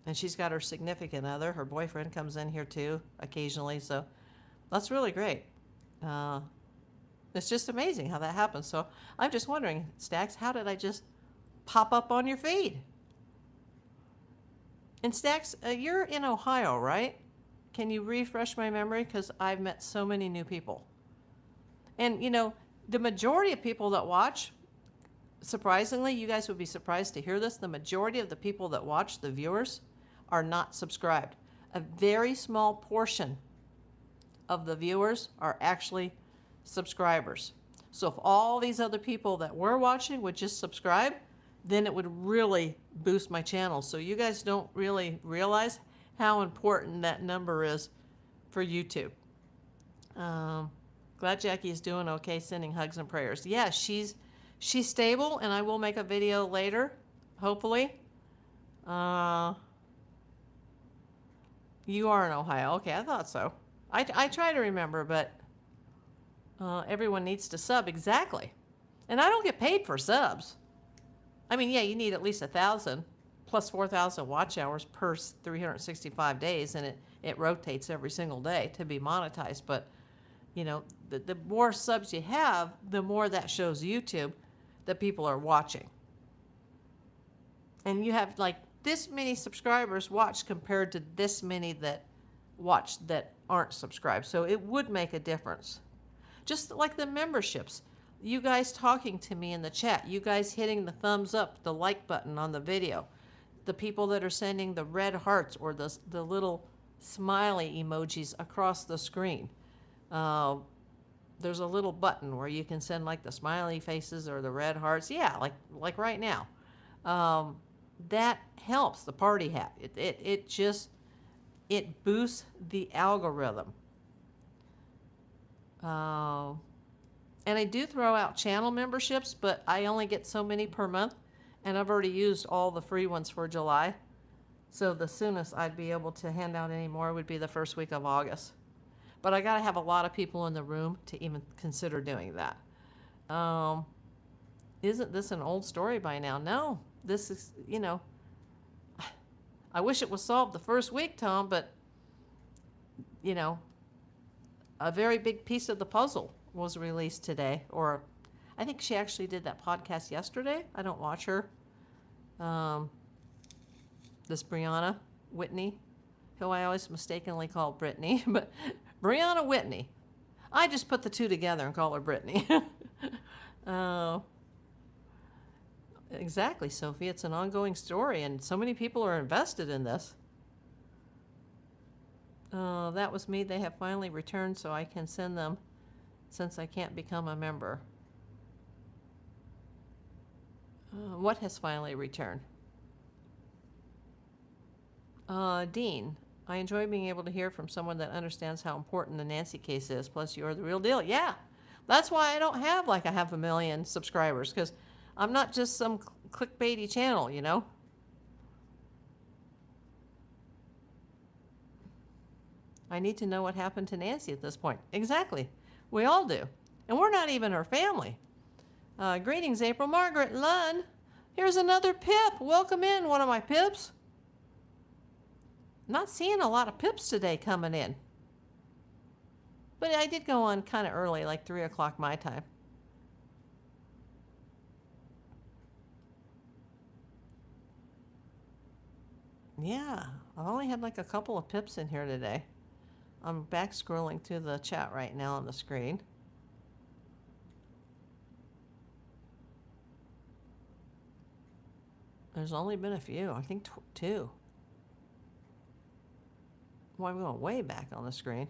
And she's got her significant other. Her boyfriend comes in here too occasionally, so that's really great. It's just amazing how that happens. So I'm just wondering, Stax, how did I just pop up on your feed? And Stax, you're in Ohio, right? Can you refresh my memory? Because I've met so many new people. And, the majority of people that watch, surprisingly, you guys would be surprised to hear this, the majority of the people that watch, the viewers, are not subscribed. A very small portion of the viewers are actually subscribers. So if all these other people that were watching would just subscribe, then it would really boost my channel. So you guys don't really realize how important that number is for YouTube. Glad Jackie is doing okay, sending hugs and prayers. Yeah, she's stable, and I will make a video later, hopefully. You are in Ohio. Okay, I thought so. I try to remember, but everyone needs to sub. Exactly. And I don't get paid for subs. I mean, yeah, you need at least 1,000 plus 4,000 watch hours per 365 days, and it rotates every single day to be monetized. But, the more subs you have, the more that shows YouTube that people are watching. And you have like this many subscribers watch compared to this many that watch that aren't subscribed. So it would make a difference. Just like the memberships. You guys talking to me in the chat. You guys hitting the thumbs up, the like button on the video. The people that are sending the red hearts or the little smiley emojis across the screen. There's a little button where you can send like the smiley faces or the red hearts. Yeah, like right now. That helps the party hat. It boosts the algorithm. And I do throw out channel memberships, but I only get so many per month, and I've already used all the free ones for July. So the soonest I'd be able to hand out any more would be the first week of August. But I got to have a lot of people in the room to even consider doing that. Isn't this an old story by now? No, this is, I wish it was solved the first week, Tom, but, a very big piece of the puzzle was released today. Or I think she actually did that podcast yesterday. I don't watch her. This Brianna Whitney, who I always mistakenly call Brittany, but Brianna Whitney. I just put the two together and call her Brittany. Exactly, Sophie. It's an ongoing story, and so many people are invested in this. That was me. They have finally returned, so I can send them since I can't become a member. What has finally returned? Dean, I enjoy being able to hear from someone that understands how important the Nancy case is, plus you're the real deal. Yeah, that's why I don't have like a 500,000 subscribers, because I'm not just some clickbaity channel, I need to know what happened to Nancy at this point. Exactly. We all do. And we're not even her family. Greetings, April. Margaret Lunn. Here's another Pip. Welcome in, one of my Pips. Not seeing a lot of Pips today coming in. But I did go on kind of early, like 3 o'clock my time. Yeah, I've only had like a couple of Pips in here today. I'm back scrolling through the chat right now on the screen. There's only been a few. I think 2. Well, I'm going way back on the screen.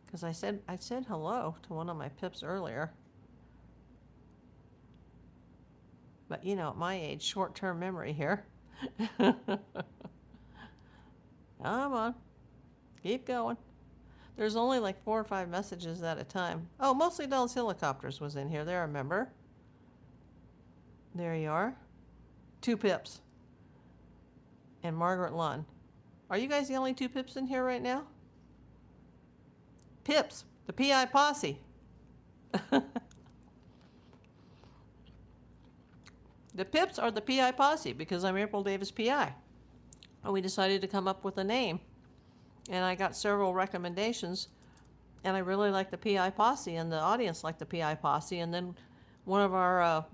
Because I said hello to one of my Pips earlier. But at my age, short-term memory here. Come on. Keep going. There's only like 4 or 5 messages at a time. Oh, Mostly Dolls Helicopters was in here. They're a member. There you are. 2 pips. And Margaret Lunn. Are you guys the only 2 pips in here right now? Pips, the PI posse. The pips are the PI posse because I'm April Davis PI. And we decided to come up with a name. And I got several recommendations. And I really like the PI posse, and the audience liked the PI posse. And then one of our,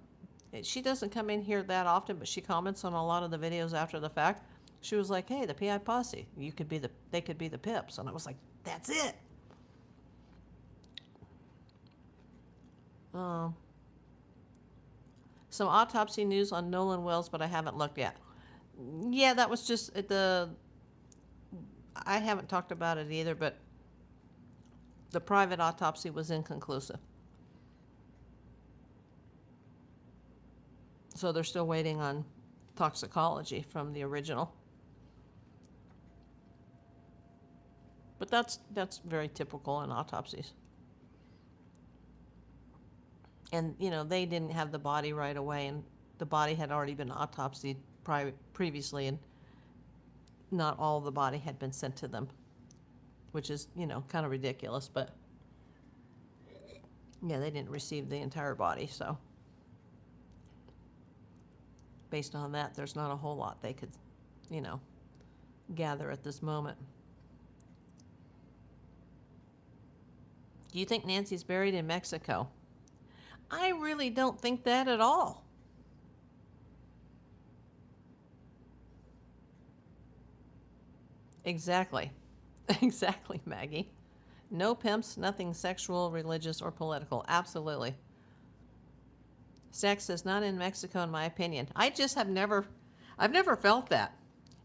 she doesn't come in here that often, but she comments on a lot of the videos after the fact. She was like, hey, the PI posse, they could be the pips. And I was like, that's it. Some autopsy news on Nolan Wells, but I haven't looked yet. Yeah, that was just I haven't talked about it either, but the private autopsy was inconclusive. So they're still waiting on toxicology from the original. But that's very typical in autopsies. And, you know, they didn't have the body right away, and the body had already been autopsied previously, and not all the body had been sent to them, which is, you know, kind of ridiculous, but yeah, they didn't receive the entire body, so based on that, there's not a whole lot they could, you know, gather at this moment. Do you think Nancy's buried in Mexico? I really don't think that at all. Exactly. Exactly, Maggie. No pimps, nothing sexual, religious, or political. Absolutely. Stack says, not in Mexico, in my opinion. I've never felt that.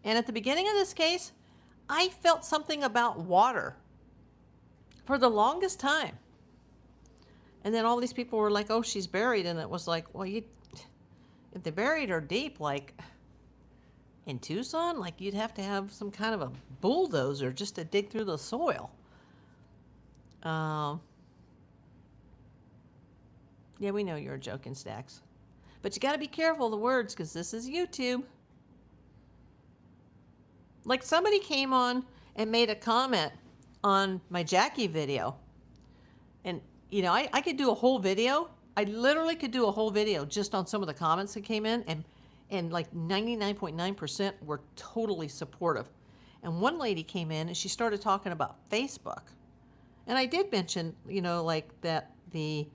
And at the beginning of this case, I felt something about water for the longest time. And then all these people were like, oh, she's buried. And it was like, well, if they buried her deep, like in Tucson, like you'd have to have some kind of a bulldozer just to dig through the soil. Yeah, we know you're joking, Stacks. But you got to be careful of the words, because this is YouTube. Like somebody came on and made a comment on my Jackie video. And, you know, I could do a whole video. I literally could do a whole video just on some of the comments that came in. And like 99.9% were totally supportive. And one lady came in and she started talking about Facebook. And I did mention, you know, like that the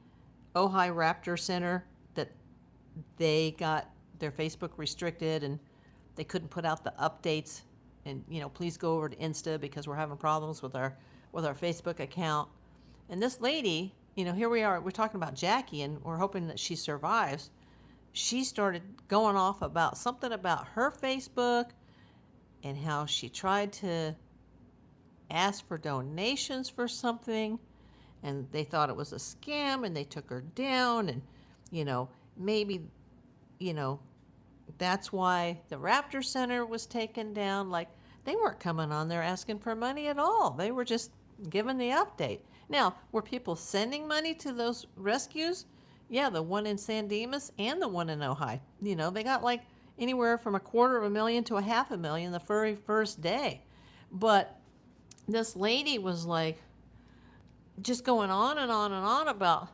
Ojai Raptor Center, that they got their Facebook restricted and they couldn't put out the updates. And, you know, please go over to Insta because we're having problems with our Facebook account. And this lady, you know, here we are, we're talking about Jackie and we're hoping that she survives. She started going off about something about her Facebook and how she tried to ask for donations for something and they thought it was a scam and they took her down and, you know, maybe, you know, that's why the Raptor Center was taken down. Like, they weren't coming on there asking for money at all. They were just giving the update. Now, were people sending money to those rescues? Yeah, the one in San Dimas and the one in Ojai. You know, they got like anywhere from $250,000 to $500,000 the very first day. But this lady was like just going on and on and on about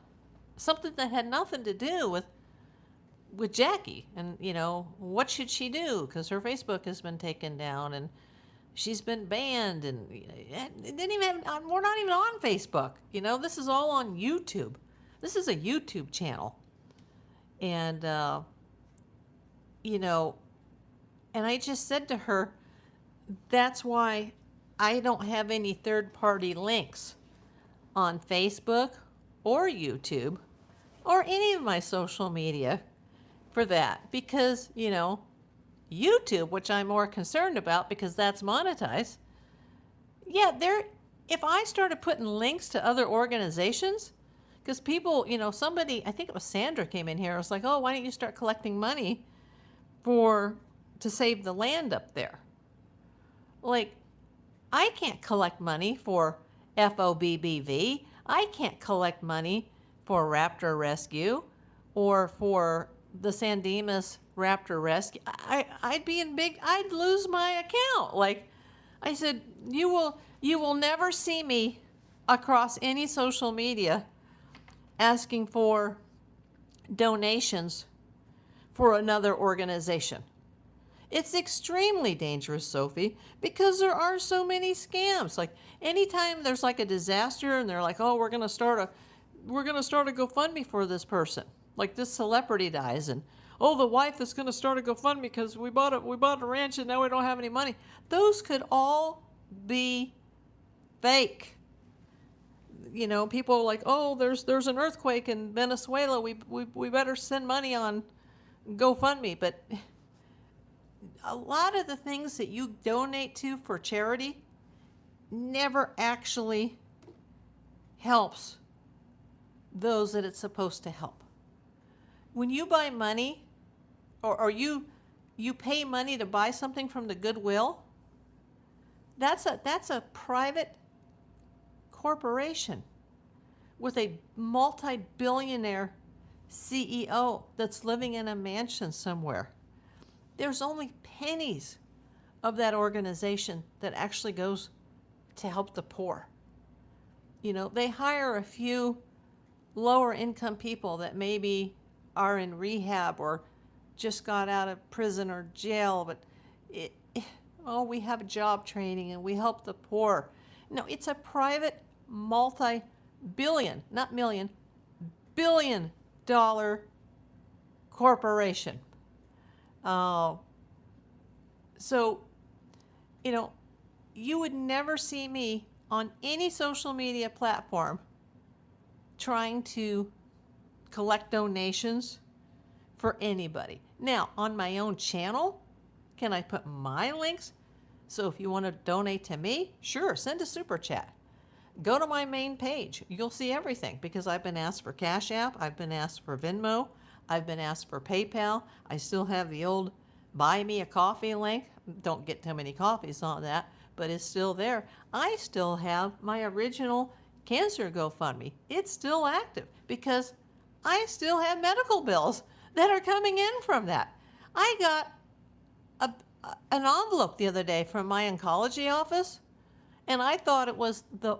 something that had nothing to do with Jackie. And, you know, what should she do? Because her Facebook has been taken down and she's been banned. And it didn't even, we're not even on Facebook. You know, this is all on YouTube. This is a YouTube channel. And, you know, and I just said to her, that's why I don't have any third-party links on Facebook or YouTube or any of my social media for that. Because, you know, YouTube, which I'm more concerned about because that's monetized, yeah, if I started putting links to other organizations, because people, you know, somebody, I think it was Sandra came in here, I was like, oh, why don't you start collecting money to save the land up there? Like, I can't collect money for FOBBV. I can't collect money for Raptor Rescue or for the San Dimas Raptor Rescue, I'd lose my account. Like I said, you will never see me across any social media asking for donations for another organization. It's extremely dangerous, Sophie, because there are so many scams. Like anytime there's like a disaster and they're like, oh, we're gonna start a GoFundMe for this person. Like this celebrity dies and oh, the wife is gonna start a GoFundMe because we bought a ranch and now we don't have any money. Those could all be fake. You know, people are like, oh, there's an earthquake in Venezuela. We better send money on GoFundMe. But a lot of the things that you donate to for charity never actually helps those that it's supposed to help. When you buy money or you pay money to buy something from the Goodwill, that's a private corporation with a multi-billionaire CEO that's living in a mansion somewhere. There's only pennies of that organization that actually goes to help the poor. You know, they hire a few lower income people that maybe are in rehab or just got out of prison or jail, but we have job training and we help the poor. No, it's a private multi-billion, not million, billion-dollar corporation. So, you know, you would never see me on any social media platform trying to collect donations for anybody. Now, on my own channel, can I put my links? So if you want to donate to me, sure, send a super chat. Go to my main page. You'll see everything because I've been asked for Cash App. I've been asked for Venmo. I've been asked for PayPal. I still have the old buy me a coffee link. Don't get too many coffees on that, but it's still there. I still have my original cancer GoFundMe. It's still active because I still have medical bills that are coming in from that. I got an envelope the other day from my oncology office, and I thought it was the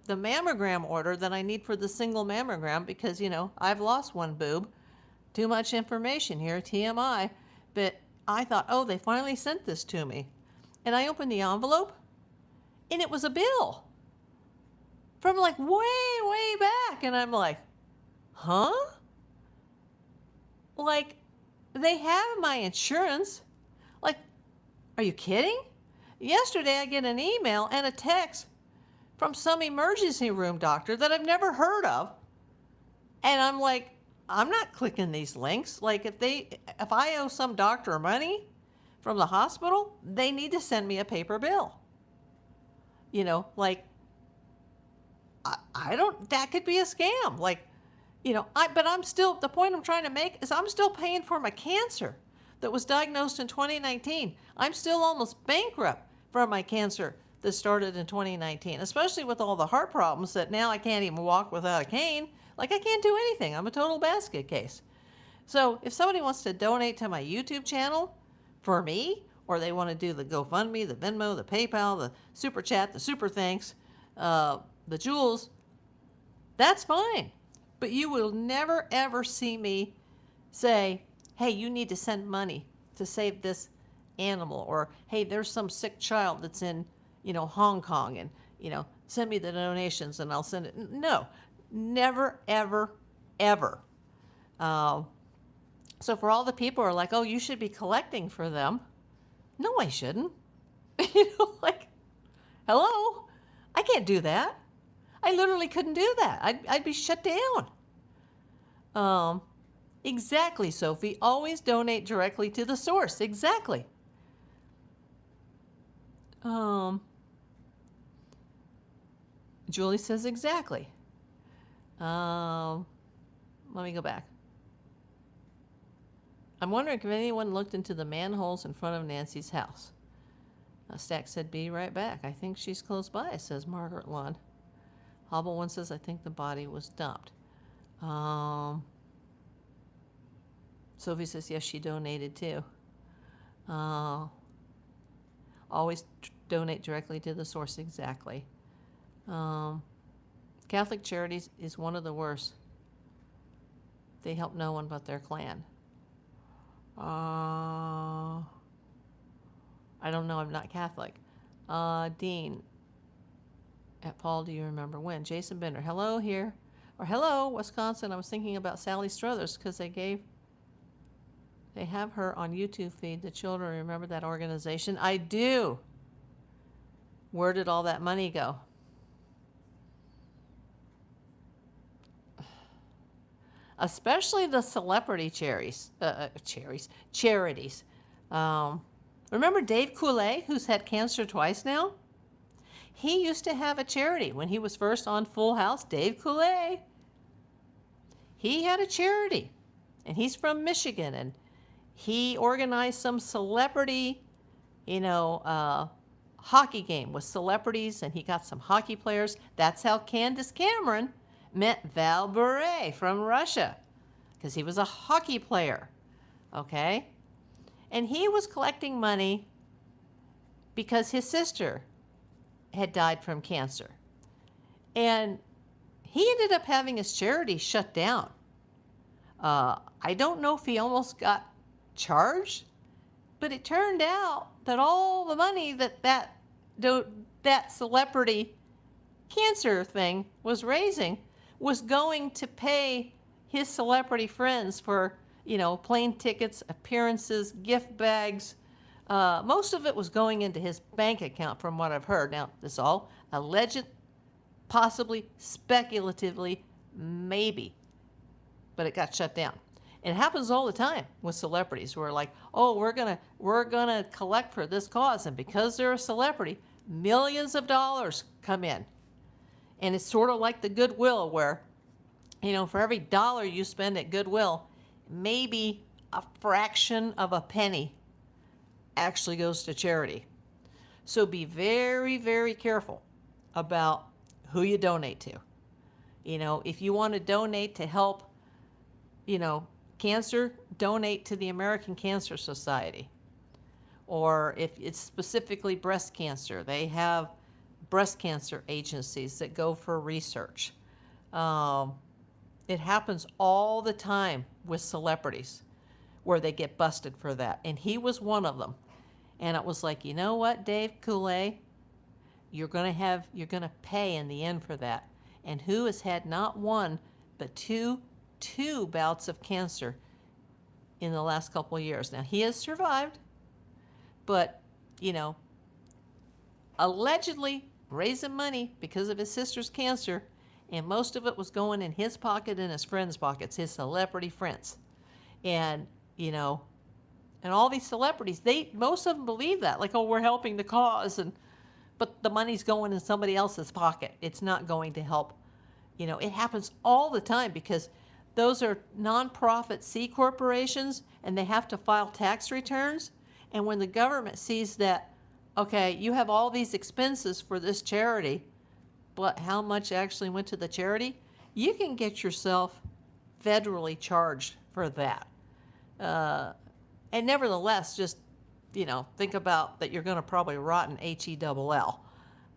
mammogram order that I need for the single mammogram because, you know, I've lost one boob. Too much information here, TMI. But I thought, oh, they finally sent this to me. And I opened the envelope, and it was a bill from like way back. And I'm like, huh? Like, they have my insurance. Like, are you kidding? Yesterday I get an email and a text from some emergency room doctor that I've never heard of. And I'm like, I'm not clicking these links. Like if I owe some doctor money from the hospital, they need to send me a paper bill. You know, like I don't, that could be a scam. Like, you know, but I'm still, the point I'm trying to make is I'm still paying for my cancer that was diagnosed in 2019. I'm still almost bankrupt from my cancer that started in 2019, especially with all the heart problems that now I can't even walk without a cane. Like I can't do anything. I'm a total basket case. So if somebody wants to donate to my YouTube channel for me, or they want to do the GoFundMe, the Venmo, the PayPal, the Super Chat, the Super Thanks, the Jewels, that's fine. But you will never, ever see me say, hey, you need to send money to save this animal. Or, hey, there's some sick child that's in, you know, Hong Kong and, you know, send me the donations and I'll send it. No, never, ever, ever. So for all the people who are like, oh, you should be collecting for them. No, I shouldn't. You know, like, hello? I can't do that. I literally couldn't do that. I'd be shut down. Exactly, Sophie. Always donate directly to the source. Exactly. Julie says exactly. Let me go back. I'm wondering if anyone looked into the manholes in front of Nancy's house. Stack said, be right back. I think she's close by, says Margaret Lund. Hobble one says, I think the body was dumped. Sophie says, yes, she donated too. Always donate directly to the source, exactly. Catholic Charities is one of the worst. They help no one but their clan. I don't know, I'm not Catholic. Dean, at Paul, do you remember when? Jason Bender, hello here. Or hello, Wisconsin. I was thinking about Sally Struthers because they have her on YouTube feed, the children. Remember that organization? I do. Where did all that money go? Especially the celebrity charities. Remember Dave Coulee, who's had cancer twice now? He used to have a charity when he was first on Full House. Dave Coulee. He had a charity, and he's from Michigan, and he organized some celebrity, hockey game with celebrities, and he got some hockey players. That's how Candace Cameron met Val Bure from Russia, because he was a hockey player, okay? And he was collecting money because his sister had died from cancer. And he ended up having his charity shut down. I don't know if he almost got charged, but it turned out that all the money that celebrity cancer thing was raising was going to pay his celebrity friends for, plane tickets, appearances, gift bags. Most of it was going into his bank account from what I've heard. Now, this is all alleged, possibly, speculatively, maybe, but it got shut down. It happens all the time with celebrities who are like, oh, we're gonna collect for this cause, and because they're a celebrity, millions of dollars come in. And it's sort of like the Goodwill where, for every dollar you spend at Goodwill, maybe a fraction of a penny actually goes to charity. So be very, very careful about who you donate to. If you want to donate to help, cancer, donate to the American Cancer Society. Or if it's specifically breast cancer, they have breast cancer agencies that go for research. It happens all the time with celebrities where they get busted for that. And he was one of them. And it was like, you know what, Dave Coulee, you're going to pay in the end for that. And who has had not one, but two bouts of cancer in the last couple of years. Now, he has survived, but, allegedly raising money because of his sister's cancer, and most of it was going in his pocket and his friends' pockets, his celebrity friends. And, and all these celebrities, most of them believe that, like, oh, we're helping the cause, but the money's going in somebody else's pocket. It's not going to help. It happens all the time because those are nonprofit C corporations, and they have to file tax returns. And when the government sees that, okay, you have all these expenses for this charity, but how much actually went to the charity? You can get yourself federally charged for that. And nevertheless, just, think about that you're going to probably rot in HELL.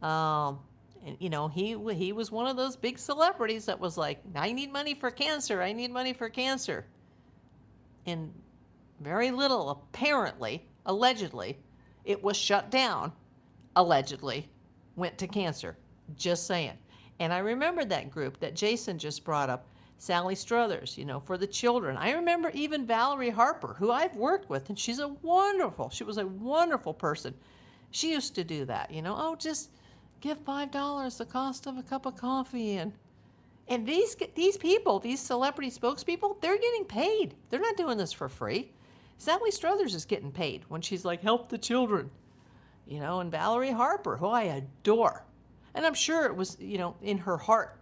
And, he was one of those big celebrities that was like, I need money for cancer. I need money for cancer. And very little, apparently, allegedly, it was shut down, allegedly, went to cancer. Just saying. And I remember that group that Jason just brought up, Sally Struthers, for the children. I remember even Valerie Harper, who I've worked with, and she was a wonderful person. She used to do that, oh, just give $5, the cost of a cup of coffee. And these people, these celebrity spokespeople, they're getting paid. They're not doing this for free. Sally Struthers is getting paid when she's like, help the children. And Valerie Harper, who I adore. And I'm sure it was, in her heart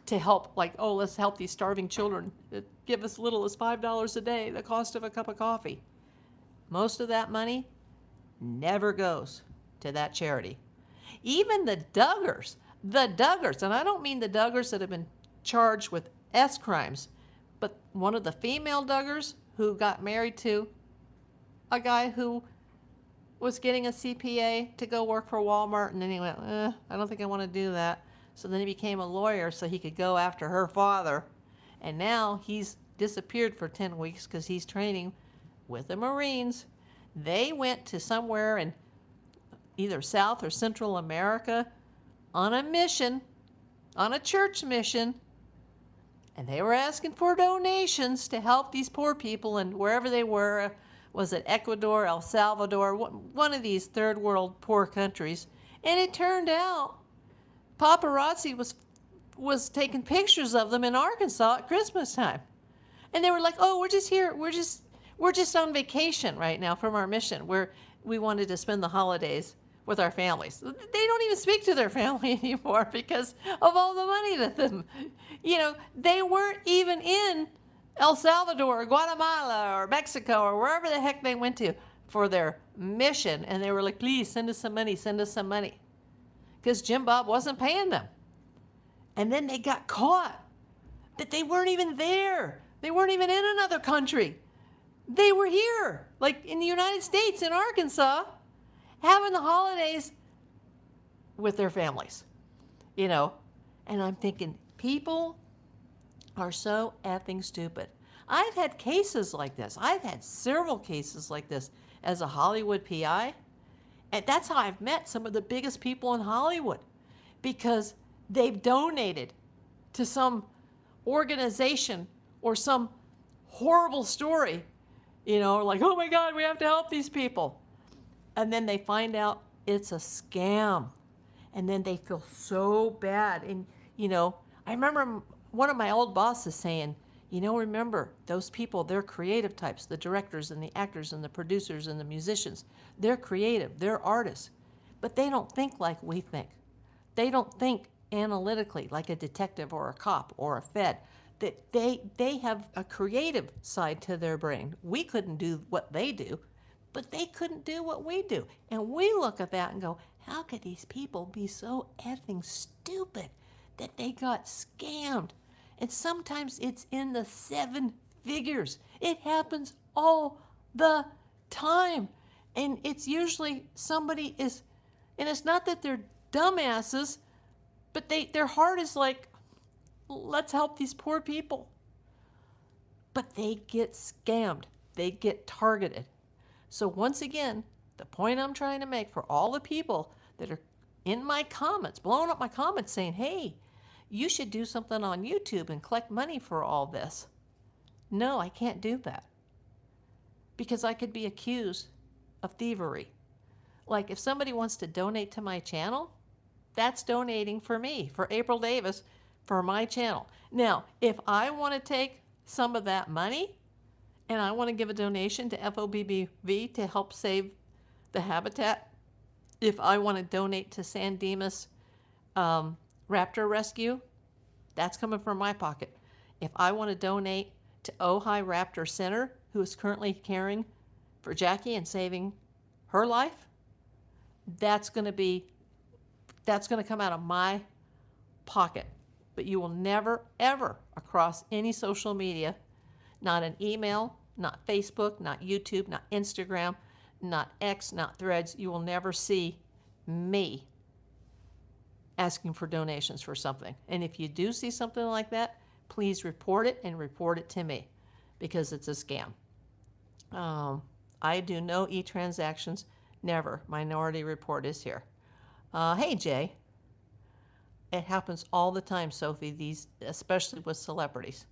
to help, like, oh, let's help these starving children. Give as little as $5 a day, the cost of a cup of coffee. Most of that money never goes to that charity. Even the Duggars, and I don't mean the Duggars that have been charged with S crimes, but one of the female Duggars who got married to a guy who was getting a CPA to go work for Walmart, and then he went, I don't think I want to do that. So then he became a lawyer so he could go after her father. And now he's disappeared for 10 weeks because he's training with the Marines. They went to somewhere in either South or Central America on a mission, on a church mission, and they were asking for donations to help these poor people, and wherever they were, was it Ecuador, El Salvador, one of these third world poor countries. And it turned out paparazzi was taking pictures of them in Arkansas at Christmas time. And they were like, oh, we're just here, we're just on vacation right now from our mission where we wanted to spend the holidays with our families. They don't even speak to their family anymore because of all the money that them, they weren't even in El Salvador or Guatemala or Mexico or wherever the heck they went to for their mission. And they were like, please send us some money, send us some money. Because Jim Bob wasn't paying them. And then they got caught that they weren't even there. They weren't even in another country. They were here, like in the United States, in Arkansas, having the holidays with their families, And I'm thinking, people are so effing stupid. I've had cases like this. I've had several cases like this as a Hollywood PI. And that's how I've met some of the biggest people in Hollywood, because they've donated to some organization or some horrible story, like, oh my God, we have to help these people. And then they find out it's a scam. And then they feel so bad. And, I remember one of my old bosses saying, remember, those people, they're creative types, the directors and the actors and the producers and the musicians. They're creative, they're artists. But they don't think like we think. They don't think analytically like a detective or a cop or a Fed. That they have a creative side to their brain. We couldn't do what they do, but they couldn't do what we do. And we look at that and go, how could these people be so effing stupid that they got scammed? And sometimes it's in the 7 figures. It happens all the time. And it's usually somebody is, and it's not that they're dumbasses, but their heart is like, let's help these poor people. But they get scammed. They get targeted. So once again, the point I'm trying to make for all the people that are in my comments, blowing up my comments saying, hey, you should do something on YouTube and collect money for all this. No, I can't do that. Because I could be accused of thievery. Like if somebody wants to donate to my channel, that's donating for me, for April Davis, for my channel. Now, if I want to take some of that money and I want to give a donation to FOBBV to help save the habitat, if I want to donate to San Dimas Raptor Rescue, that's coming from my pocket. If I want to donate to Ojai Raptor Center, who is currently caring for Jackie and saving her life, that's going to come out of my pocket. But you will never, ever, across any social media, not an email, not Facebook, not YouTube, not Instagram, not X, not Threads, you will never see me asking for donations for something. And if you do see something like that, please report it and report it to me because it's a scam. I do no e-transactions, never. Minority Report is here. Hey, Jay. It happens all the time, Sophie, especially with celebrities.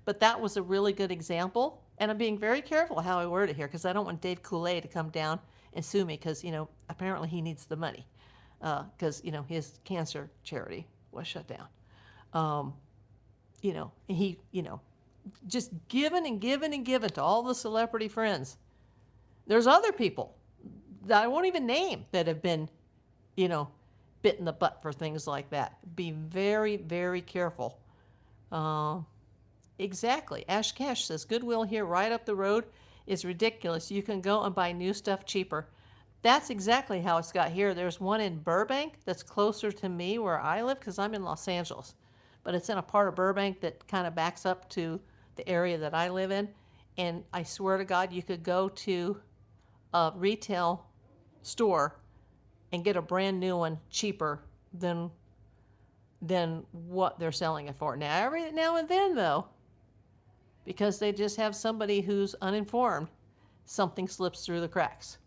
But that was a really good example, and I'm being very careful how I word it here because I don't want Dave Coulee to come down and sue me because, apparently he needs the money because, his cancer charity was shut down. He, just giving and giving and giving to all the celebrity friends. There's other people that I won't even name that have been, bit in the butt for things like that. Be very, very careful. Exactly. Ash Cash says, Goodwill here right up the road is ridiculous. You can go and buy new stuff cheaper. That's exactly how it's got here. There's one in Burbank that's closer to me where I live because I'm in Los Angeles. But it's in a part of Burbank that kind of backs up to the area that I live in. And I swear to God, you could go to a retail store and get a brand new one cheaper than what they're selling it for. Now, every now and then, though, because they just have somebody who's uninformed, something slips through the cracks.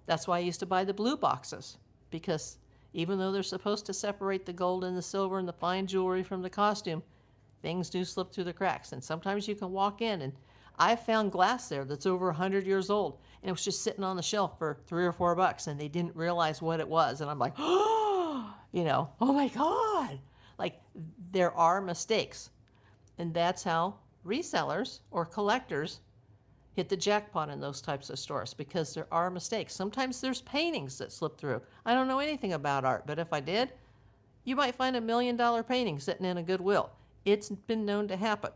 That's why I used to buy the blue boxes, because even though they're supposed to separate the gold and the silver and the fine jewelry from the costume, things do slip through the cracks. And sometimes you can walk in, and I've found glass there that's over 100 years old, and it was just sitting on the shelf for $3 or $4, and they didn't realize what it was. And I'm like, oh, oh my God. Like, there are mistakes. And that's how resellers or collectors hit the jackpot in those types of stores, because there are mistakes. Sometimes there's paintings that slip through. I don't know anything about art, but if I did, you might find $1 million painting sitting in a Goodwill. It's been known to happen.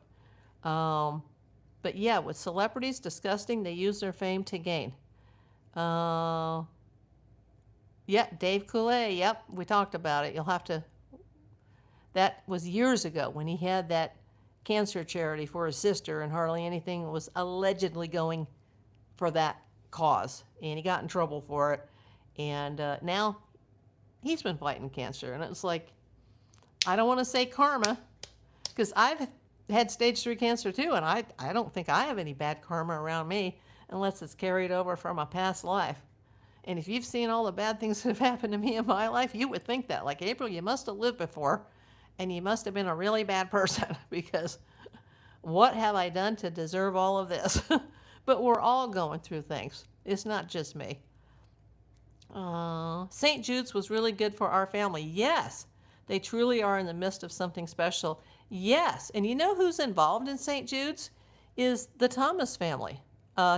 But yeah, with celebrities, disgusting. They use their fame to gain. Yeah, Dave Coulee. Yep, we talked about it. You'll have to. That was years ago when he had that cancer charity for his sister, and hardly anything was allegedly going for that cause, and he got in trouble for it. And now he's been fighting cancer, and it's like, I don't want to say karma, because I've had stage 3 cancer too, and I don't think I have any bad karma around me unless it's carried over from a past life. And if you've seen all the bad things that have happened to me in my life, you would think that, like, April, you must have lived before, and you must have been a really bad person, because what have I done to deserve all of this? But we're all going through things. It's not just me. St. Jude's was really good for our family. Yes, they truly are in the midst of something special. Yes, and you know who's involved in St. Jude's? Is the Thomas family.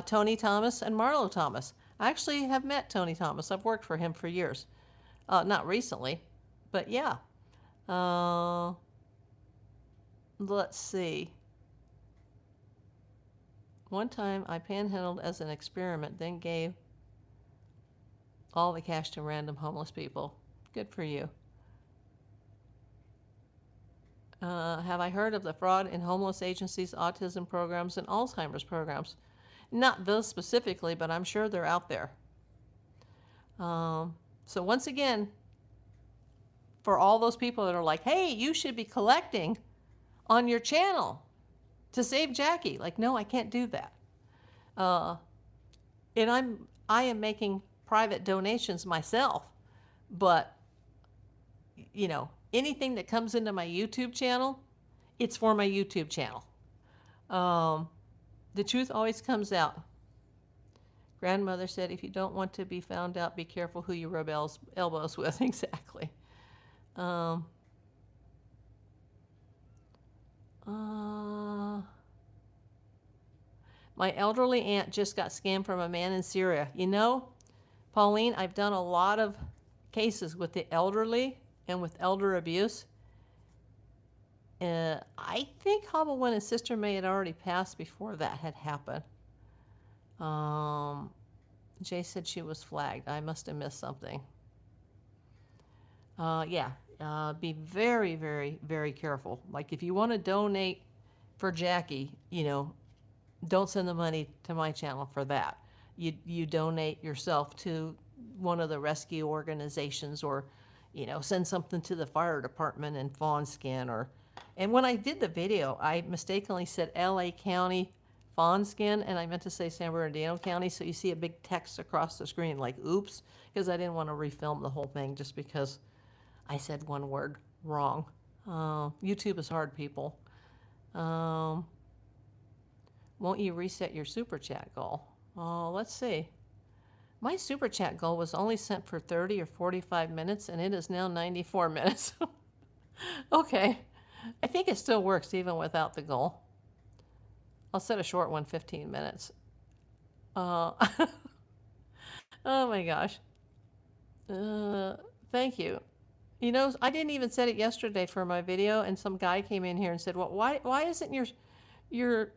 Tony Thomas and Marlo Thomas. I actually have met Tony Thomas. I've worked for him for years. Not recently, but yeah. Let's see. One time I panhandled as an experiment, then gave all the cash to random homeless people. Good for you. Have I heard of the fraud in homeless agencies, autism programs, and Alzheimer's programs? Not those specifically, but I'm sure they're out there. So once again, for all those people that are like, hey, you should be collecting on your channel to save Jackie. Like, no, I can't do that. And I am making private donations myself, but anything that comes into my YouTube channel, it's for my YouTube channel. The truth always comes out. Grandmother said, if you don't want to be found out, be careful who you rub elbows with. Exactly. My elderly aunt just got scammed from a man in Syria. Pauline, I've done a lot of cases with the elderly and with elder abuse. I think Hobble and Sister May had already passed before that had happened. Jay said she was flagged. I must have missed something. Be very, very, very careful. Like, if you want to donate for Jackie, don't send the money to my channel for that. You donate yourself to one of the rescue organizations, or, send something to the fire department in Fawnskin. And when I did the video, I mistakenly said LA County Fawnskin, and I meant to say San Bernardino County, so you see a big text across the screen, like, oops, because I didn't want to refilm the whole thing just because I said one word wrong. YouTube is hard, people. Won't you reset your super chat goal? Let's see. My super chat goal was only sent for 30 or 45 minutes, and it is now 94 minutes. Okay. I think it still works even without the goal. I'll set a short one, 15 minutes. Oh my gosh. Thank you. I didn't even set it yesterday for my video, and some guy came in here and said, well, why isn't your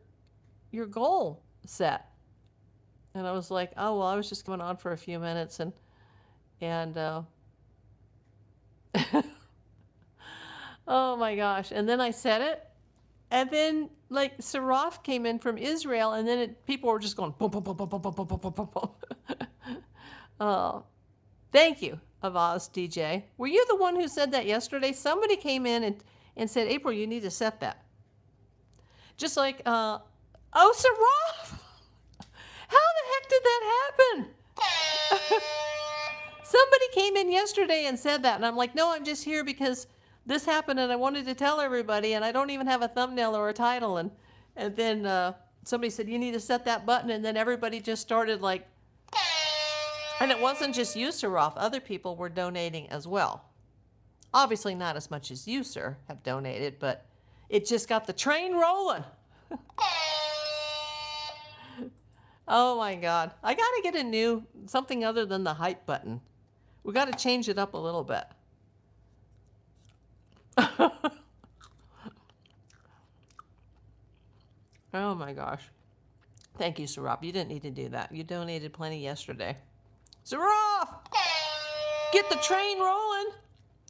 goal set? And I was like, oh, well, I was just going on for a few minutes, and oh my gosh. And then I set it, And then, like, Saraf came in from Israel, and then people were just going, boom, boom, boom, boom, boom, boom, boom, boom, boom, boom. Thank you, Avaz DJ. Were you the one who said that yesterday? Somebody came in and said, April, you need to set that. Just like, oh, Saraf! How the heck did that happen? Somebody came in yesterday and said that, and I'm like, no, I'm just here because this happened and I wanted to tell everybody, and I don't even have a thumbnail or a title. And then somebody said, you need to set that button, and then everybody just started like, and it wasn't just you, Saraf. Other people were donating as well. Obviously not as much as you, sir, have donated, but it just got the train rolling. Oh my God. I got to get something other than the hype button. We got to change it up a little bit. Oh my gosh. Thank you, Saraf. You didn't need to do that. You donated plenty yesterday. Saraf! Get the train rolling.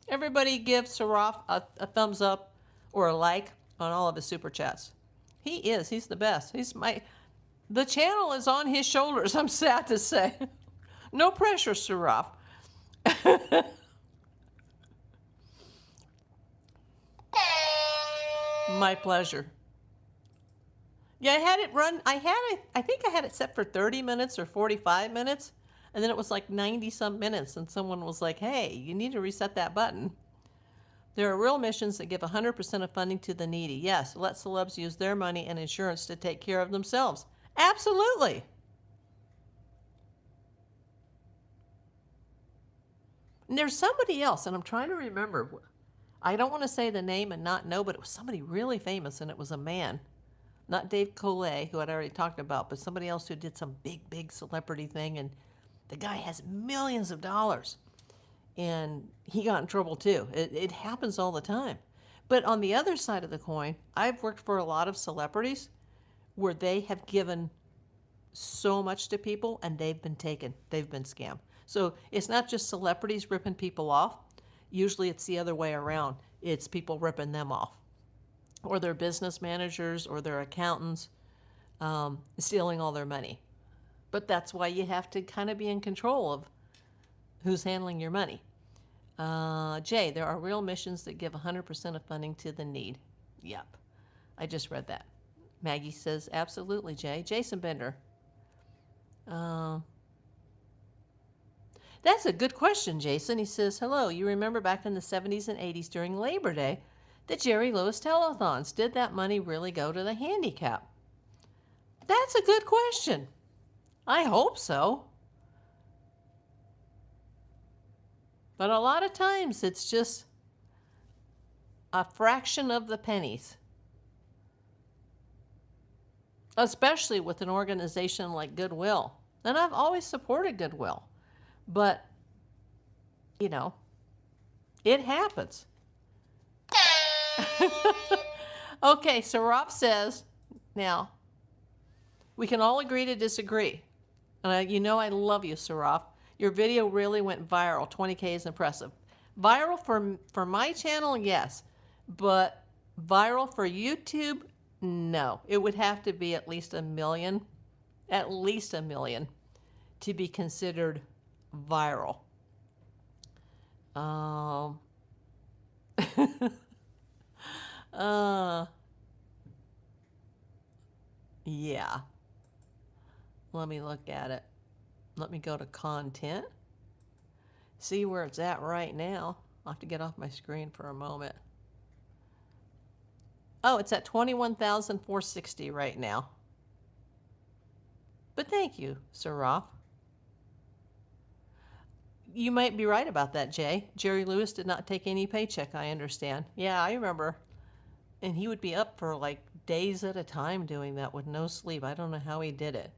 Everybody give Saraf a thumbs up or a like on all of his super chats. He's the best. The channel is on his shoulders, I'm sad to say. No pressure, Saraf. My pleasure. Yeah, I had it run. I think I had it set for 30 minutes or 45 minutes. And then it was like 90 some minutes. And someone was like, hey, you need to reset that button. There are real missions that give 100% of funding to the needy. Yes, let celebs use their money and insurance to take care of themselves. Absolutely. And there's somebody else, and I'm trying to remember. I don't want to say the name and not know, but it was somebody really famous, and it was a man. Not Dave Collet, who I'd already talked about, but somebody else who did some big celebrity thing, and the guy has millions of dollars. And he got in trouble too. It happens all the time. But on the other side of the coin, I've worked for a lot of celebrities where they have given so much to people and they've been taken. They've been scammed. So it's not just celebrities ripping people off. Usually it's the other way around. It's people ripping them off. Or their business managers or their accountants stealing all their money. But that's why you have to kind of be in control of who's handling your money. Jay, there are real missions that give 100% of funding to the need. Yep. I just read that. Maggie says, absolutely, Jay. Jason Bender. That's a good question, Jason. He says, hello, you remember back in the 70s and 80s during Labor Day, the Jerry Lewis telethons. Did that money really go to the handicap? That's a good question. I hope so. But a lot of times it's just a fraction of the pennies. Especially with an organization like Goodwill. And I've always supported Goodwill. But, you know, it happens. Okay, so Rob says, now, we can all agree to disagree. And you know I love you, Saraf. Your video really went viral. 20K is impressive. Viral for my channel, yes. But viral for YouTube, no. It would have to be at least 1 million. At least 1 million to be considered viral. Yeah. Let me look at it. Let me go to content. See where it's at right now. I'll have to get off my screen for a moment. Oh, it's at 21,460 right now. But thank you, Saraf. You might be right about that, Jay. Jerry Lewis did not take any paycheck, I understand. Yeah, I remember. And he would be up for like days at a time doing that with no sleep. I don't know how he did it.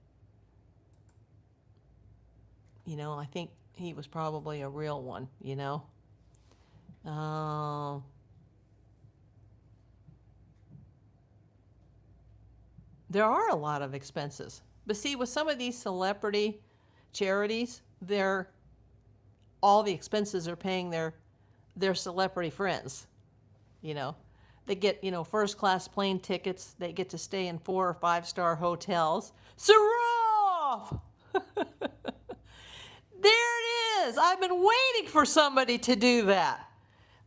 You know, I think he was probably a real one, you know. There are a lot of expenses. But see, with some of these celebrity charities, all the expenses are paying their celebrity friends, you know. They get, first class plane tickets. They get to stay in 4- or 5-star hotels. Sarov! There it is. I've been waiting for somebody to do that.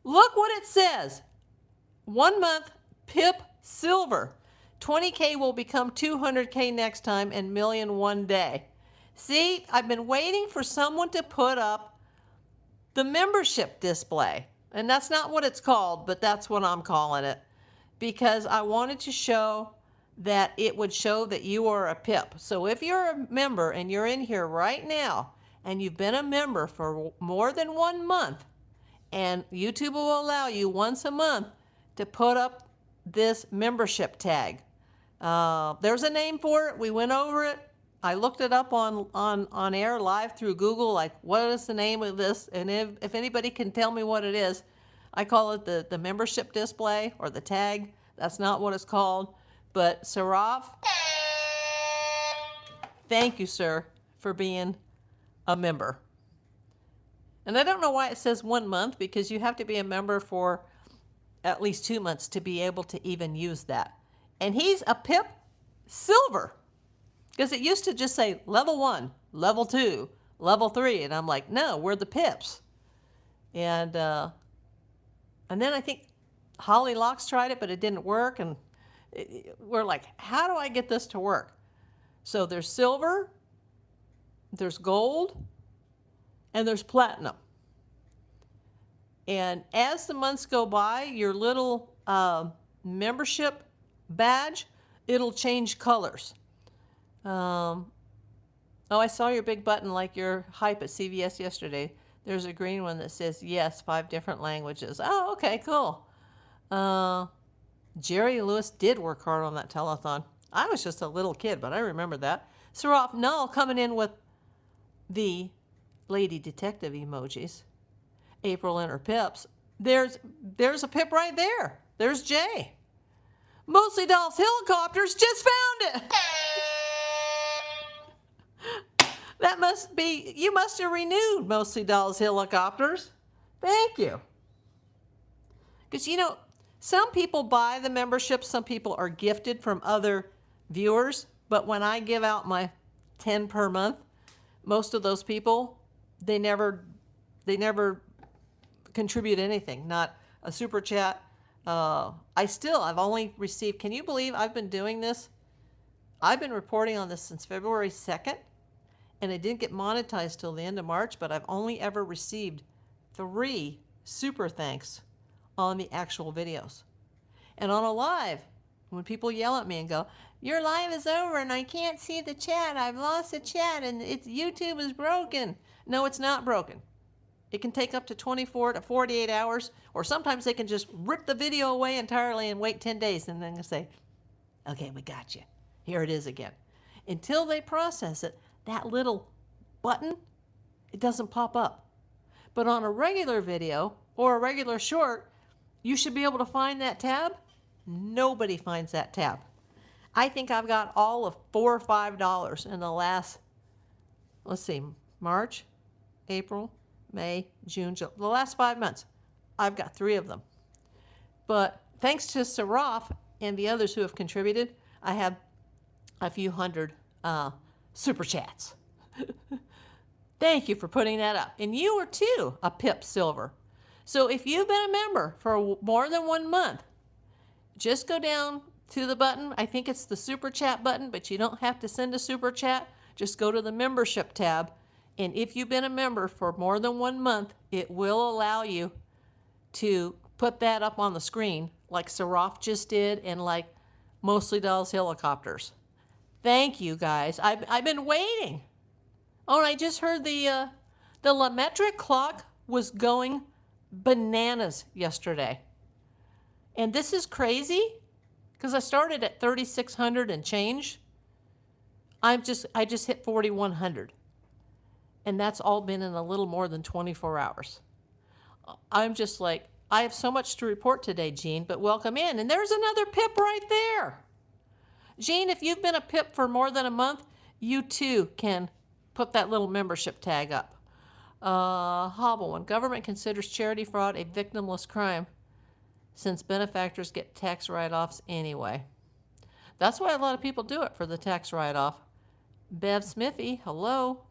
Look what it says. 1 month, PIP Silver. 20K will become 200K next time and million one day. See, I've been waiting for someone to put up the membership display. And that's not what it's called, but that's what I'm calling it. Because I wanted to show that it would show that you are a PIP. So if you're a member and you're in here right now and you've been a member for more than 1 month, and YouTube will allow you once a month to put up this membership tag. There's a name for it. We went over it. I looked it up on air live through Google, like, what is the name of this? And if anybody can tell me what it is, I call it the membership display or the tag. That's not what it's called. But Sarov, thank you, sir, for being a member. And I don't know why it says 1 month, because you have to be a member for at least 2 months to be able to even use that. And he's a PIP Silver, because it used to just say level 1, level 2, level 3. And I'm like, no, we're the PIPs. And then I think Holly Locks tried it, but it didn't work. And we're like, how do I get this to work? So there's silver, there's gold, and there's platinum. And as the months go by, your little membership badge, it'll change colors. Oh, I saw your big button like your hype at CVS yesterday. There's a green one that says, yes, 5 different languages. Oh, okay, cool. Jerry Lewis did work hard on that telethon. I was just a little kid, but I remember that. Saraf Null coming in with the lady detective emojis. April and her pips. There's a pip right there. There's Jay. Mostly Dolls Helicopters just found it. That must be, you must have renewed Mostly Dolls Helicopters. Thank you. Because, some people buy the membership. Some people are gifted from other viewers. But when I give out my 10 per month, most of those people, they never contribute anything. Not a super chat. I've only received, can you believe I've been doing this? I've been reporting on this since February 2nd. And it didn't get monetized till the end of March, but I've only ever received 3 super thanks on the actual videos. And on a live, when people yell at me and go, your live is over and I can't see the chat, I've lost the chat and YouTube is broken. No, it's not broken. It can take up to 24 to 48 hours, or sometimes they can just rip the video away entirely and wait 10 days and then say, okay, we got you. Here it is again. Until they process it, that little button, it doesn't pop up. But on a regular video or a regular short, you should be able to find that tab. Nobody finds that tab. I think I've got all of $4 or $5 in the last, let's see, March, April, May, June, July, the last 5 months. I've got 3 of them. But thanks to Saraf and the others who have contributed, I have a few hundred super chats. Thank you for putting that up. And you are too a PIP Silver. So if you've been a member for more than 1 month, just go down to the button. I think it's the super chat button, but you don't have to send a super chat. Just go to the membership tab. And if you've been a member for more than 1 month, it will allow you to put that up on the screen like Saraf just did and like Mostly Dolls Helicopters. Thank you, guys. I've been waiting. Oh, and I just heard the LaMetric clock was going bananas yesterday. And this is crazy because I started at 3,600 and change. I just hit 4,100. And that's all been in a little more than 24 hours. I'm just like, I have so much to report today, Jean, but welcome in. And there's another PIP right there. Jean, if you've been a PIP for more than a month, you too can put that little membership tag up. Hobble, when government considers charity fraud a victimless crime, since benefactors get tax write-offs anyway. That's why a lot of people do it, for the tax write-off. Bev Smithy, hello.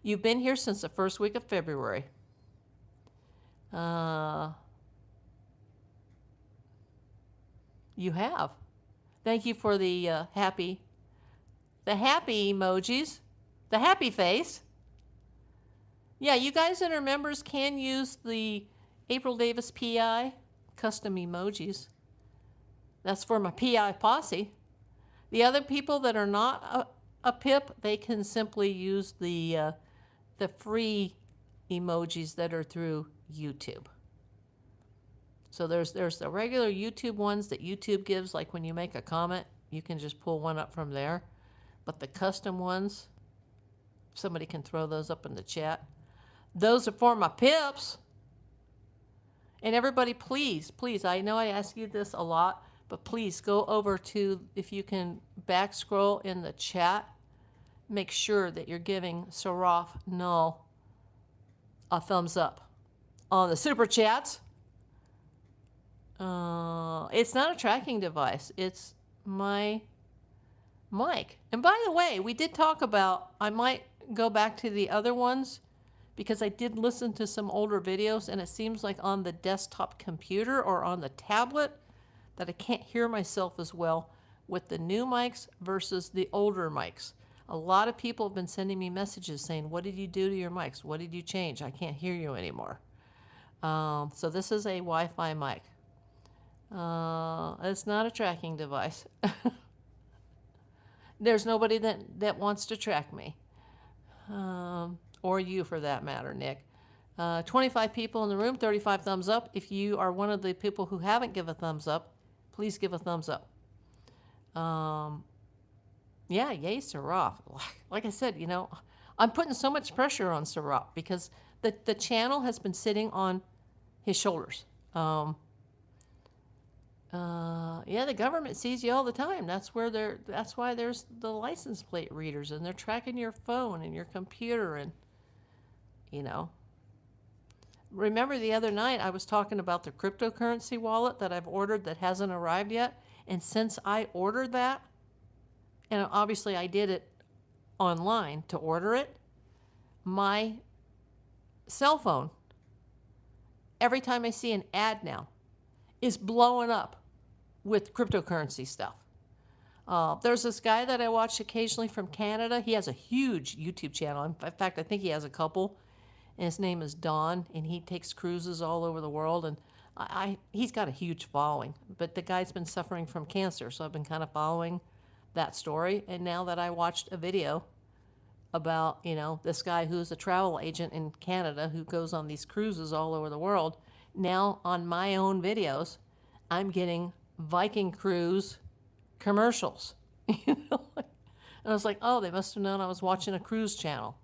You've been here since the first week of February. You have. Thank you for the happy emojis, the happy face. Yeah, you guys that are members can use the April Davis PI custom emojis. That's for my PI posse. The other people that are not a PIP, they can simply use the free emojis that are through YouTube. So there's the regular YouTube ones that YouTube gives, like when you make a comment, you can just pull one up from there. But the custom ones, somebody can throw those up in the chat. Those are for my PIPs. And everybody, please, I know I ask you this a lot, but please go over to, if you can back scroll in the chat, make sure that you're giving Saraf Null a thumbs up on the super chats. It's not a tracking device. It's my mic. And by the way, we did talk about, I might go back to the other ones because I did listen to some older videos, and it seems like on the desktop computer or on the tablet that I can't hear myself as well with the new mics versus the older mics. A lot of people have been sending me messages saying, what did you do to your mics? What did you change? I can't hear you anymore. So this is a Wi-Fi mic. It's not a tracking device. There's nobody that wants to track me. Or you for that matter, Nick. 25 people in the room, 35 thumbs up. If you are one of the people who haven't given a thumbs up, please give a thumbs up. Yeah, yay, Saraf. Like I said, you know, I'm putting so much pressure on Saraf because the channel has been sitting on his shoulders. Yeah, the government sees you all the time. That's why there's the license plate readers, and they're tracking your phone and your computer, and you know. Remember the other night I was talking about the cryptocurrency wallet that I've ordered that hasn't arrived yet, and since I ordered that, and obviously I did it online to order it, my cell phone, every time I see an ad now, is blowing up with cryptocurrency stuff. There's this guy that I watch occasionally from Canada. He has a huge YouTube channel. In fact, I think he has a couple. And his name is Don, and he takes cruises all over the world. And he's got a huge following. But the guy's been suffering from cancer, so I've been kind of following that story. And now that I watched a video about, you know, this guy who's a travel agent in Canada who goes on these cruises all over the world, now on my own videos, I'm getting Viking Cruise commercials. You know? And I was like, oh, they must have known I was watching a cruise channel.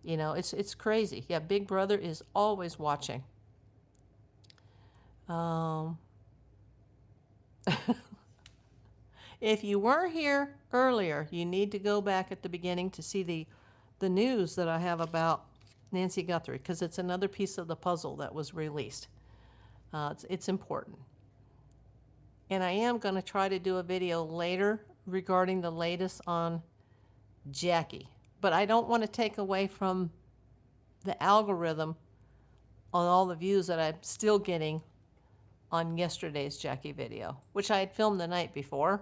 You know, it's crazy. Yeah, Big Brother is always watching. If you were here earlier, you need to go back at the beginning to see the news that I have about Nancy Guthrie, because it's another piece of the puzzle that was released. It's important. And I am going to try to do a video later regarding the latest on Jackie. But I don't want to take away from the algorithm on all the views that I'm still getting on yesterday's Jackie video, which I had filmed the night before.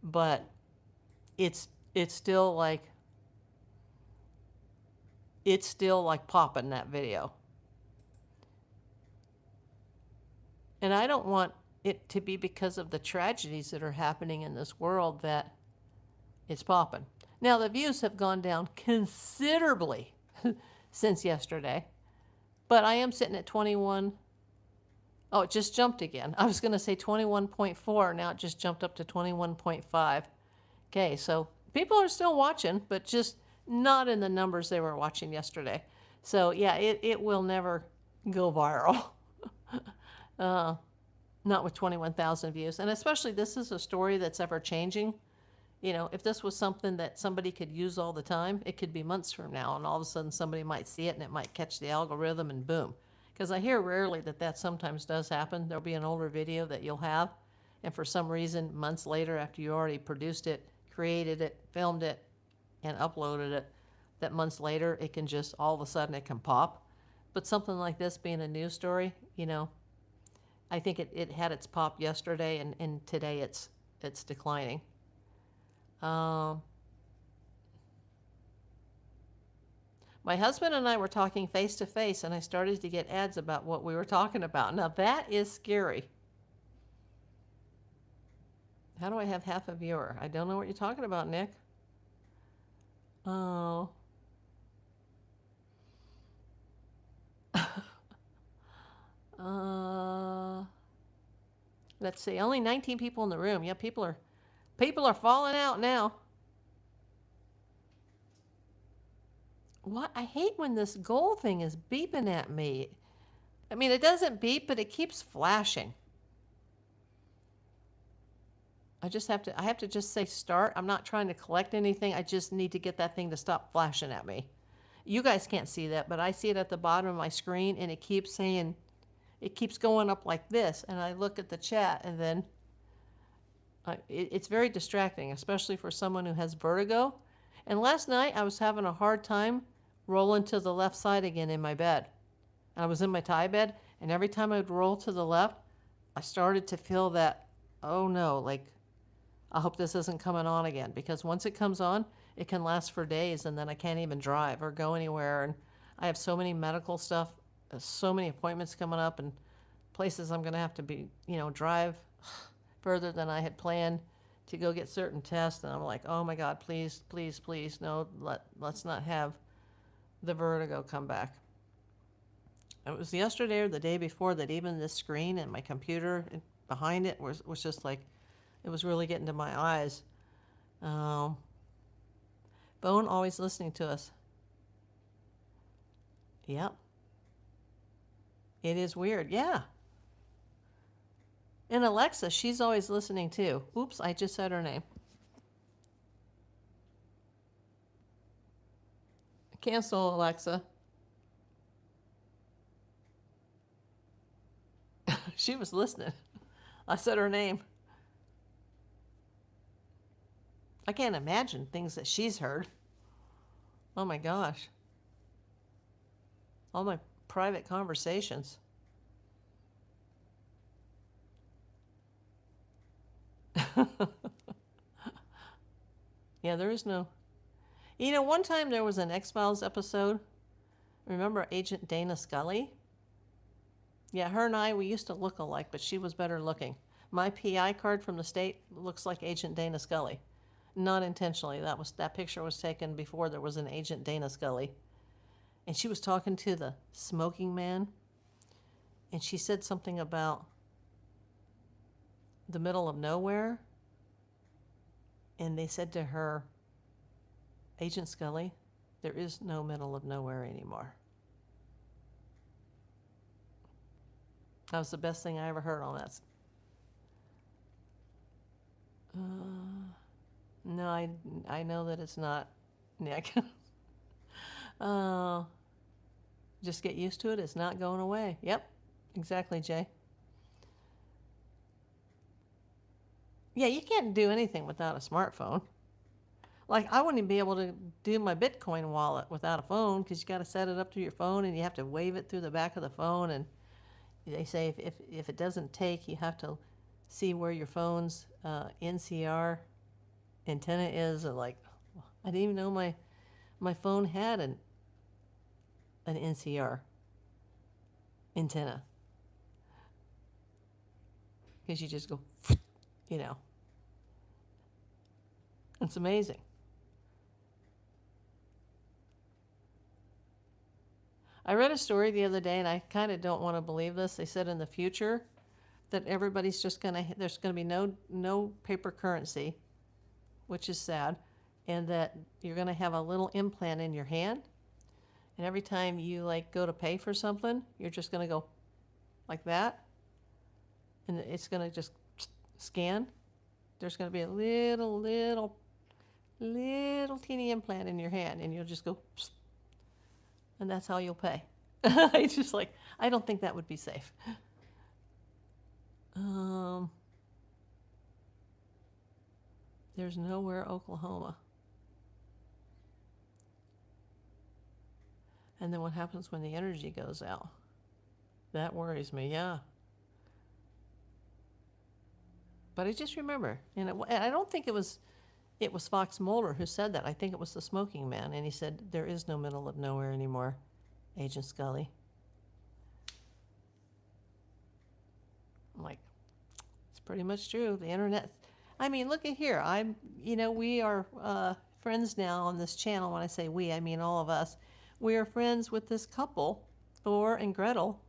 But it's still like popping, that video. And I don't want it to be because of the tragedies that are happening in this world that it's popping. Now, the views have gone down considerably since yesterday, but I am sitting at 21. Oh, it just jumped again. I was going to say 21.4. Now it just jumped up to 21.5. Okay, so people are still watching, but just not in the numbers they were watching yesterday. So, yeah, it will never go viral. Not with 21,000 views. And especially this is a story that's ever changing. You know, if this was something that somebody could use all the time, it could be months from now, and all of a sudden somebody might see it and it might catch the algorithm and boom. Because I hear rarely that sometimes does happen. There'll be an older video that you'll have, and for some reason, months later, after you already produced it, created it, filmed it, and uploaded it, that months later, it can just, all of a sudden, it can pop. But something like this being a news story, you know, I think it had its pop yesterday, and today it's declining. My husband and I were talking face to face, and I started to get ads about what we were talking about. Now that is scary. How do I have half a viewer? I don't know what you're talking about, Nick. Oh. Let's see. Only 19 people in the room. Yeah, people are falling out now. What? I hate when this gold thing is beeping at me. I mean, it doesn't beep, but it keeps flashing. I have to just say start. I'm not trying to collect anything. I just need to get that thing to stop flashing at me. You guys can't see that, but I see it at the bottom of my screen, and it keeps saying, it keeps going up like this, and I look at the chat, and then it's very distracting, especially for someone who has vertigo. And last night, I was having a hard time rolling to the left side again in my bed. And I was in my tie bed, and every time I would roll to the left, I started to feel that, oh no, like, I hope this isn't coming on again, because once it comes on, it can last for days, and then I can't even drive or go anywhere. And I have so many medical stuff, so many appointments coming up, and places I'm going to have to be, drive further than I had planned to go get certain tests. And I'm like, oh my God, please, please, please, no, let's not have the vertigo come back. It was yesterday or the day before that even this screen and my computer behind it was just like, it was really getting to my eyes. Bone always listening to us. Yep. It is weird. Yeah. And Alexa, she's always listening too. Oops, I just said her name. Cancel, Alexa. She was listening. I said her name. I can't imagine things that she's heard. Oh my gosh. All my private conversations. Yeah, there is no... one time there was an X-Files episode. Remember Agent Dana Scully? Yeah, her and I, we used to look alike, but she was better looking. My PI card from the state looks like Agent Dana Scully. Not intentionally. That picture was taken before there was an Agent Dana Scully. And she was talking to the smoking man. And she said something about the middle of nowhere. And they said to her, Agent Scully, there is no middle of nowhere anymore. That was the best thing I ever heard on that. No, I know that it's not, Nick. Just get used to it. It's not going away. Yep, exactly, Jay. Yeah, you can't do anything without a smartphone. Like, I wouldn't even be able to do my Bitcoin wallet without a phone, because you got to set it up to your phone, and you have to wave it through the back of the phone. And they say if it doesn't take, you have to see where your phone's NCR antenna is. And like, I didn't even know my phone had an NCR antenna, because you just go, it's amazing. I read a story the other day, and I kind of don't want to believe this. They said in the future that everybody's just there's going to be no paper currency, which is sad, and that you're going to have a little implant in your hand, and every time you go to pay for something, you're just going to go like that, and it's going to just scan. There's going to be a little teeny implant in your hand, and you'll just go, and that's how you'll pay. I just like, I don't think that would be safe. There's nowhere Oklahoma. And then what happens when the energy goes out? That worries me, yeah. But I just remember, and I don't think it was Fox Mulder who said that. I think it was the smoking man, and he said, there is no middle of nowhere anymore, Agent Scully. I'm like, it's pretty much true. The internet, I mean, look at here. We are friends now on this channel. When I say we, I mean all of us. We are friends with this couple, Thor and Gretel,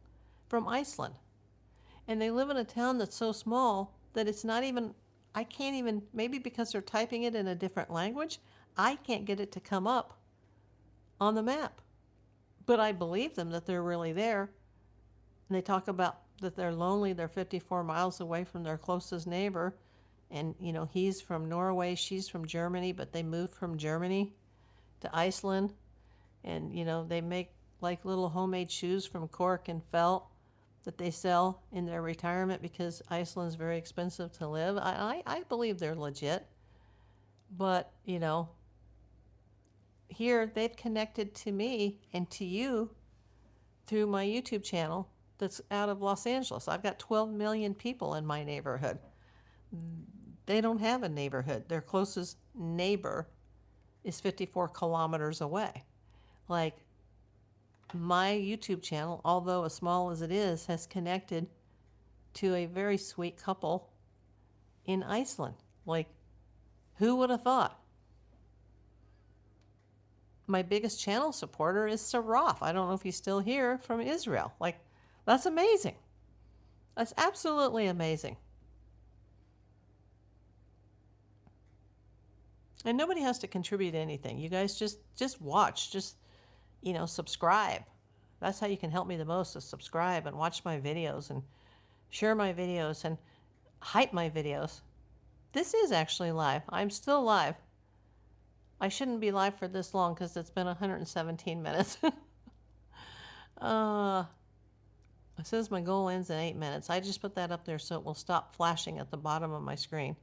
from Iceland. And they live in a town that's so small that it's not even, I can't even, maybe because they're typing it in a different language, I can't get it to come up on the map. But I believe them that they're really there. And they talk about that they're lonely. They're 54 miles away from their closest neighbor. And, he's from Norway, she's from Germany, but they moved from Germany to Iceland. And, they make like little homemade shoes from cork and felt that they sell in their retirement because Iceland's very expensive to live. I believe they're legit. But, here they've connected to me and to you through my YouTube channel that's out of Los Angeles. I've got 12 million people in my neighborhood. They don't have a neighborhood. Their closest neighbor is 54 kilometers away. Like, my YouTube channel, although as small as it is, has connected to a very sweet couple in Iceland. Like, who would have thought? My biggest channel supporter is Saraf. I don't know if he's still here, from Israel. Like, that's amazing. That's absolutely amazing. And nobody has to contribute anything. You guys just watch, subscribe. That's how you can help me the most, is subscribe and watch my videos and share my videos and hype my videos. This is actually live. I'm still live. I shouldn't be live for this long because it's been 117 minutes. It says my goal ends in 8 minutes. I just put that up there so it will stop flashing at the bottom of my screen.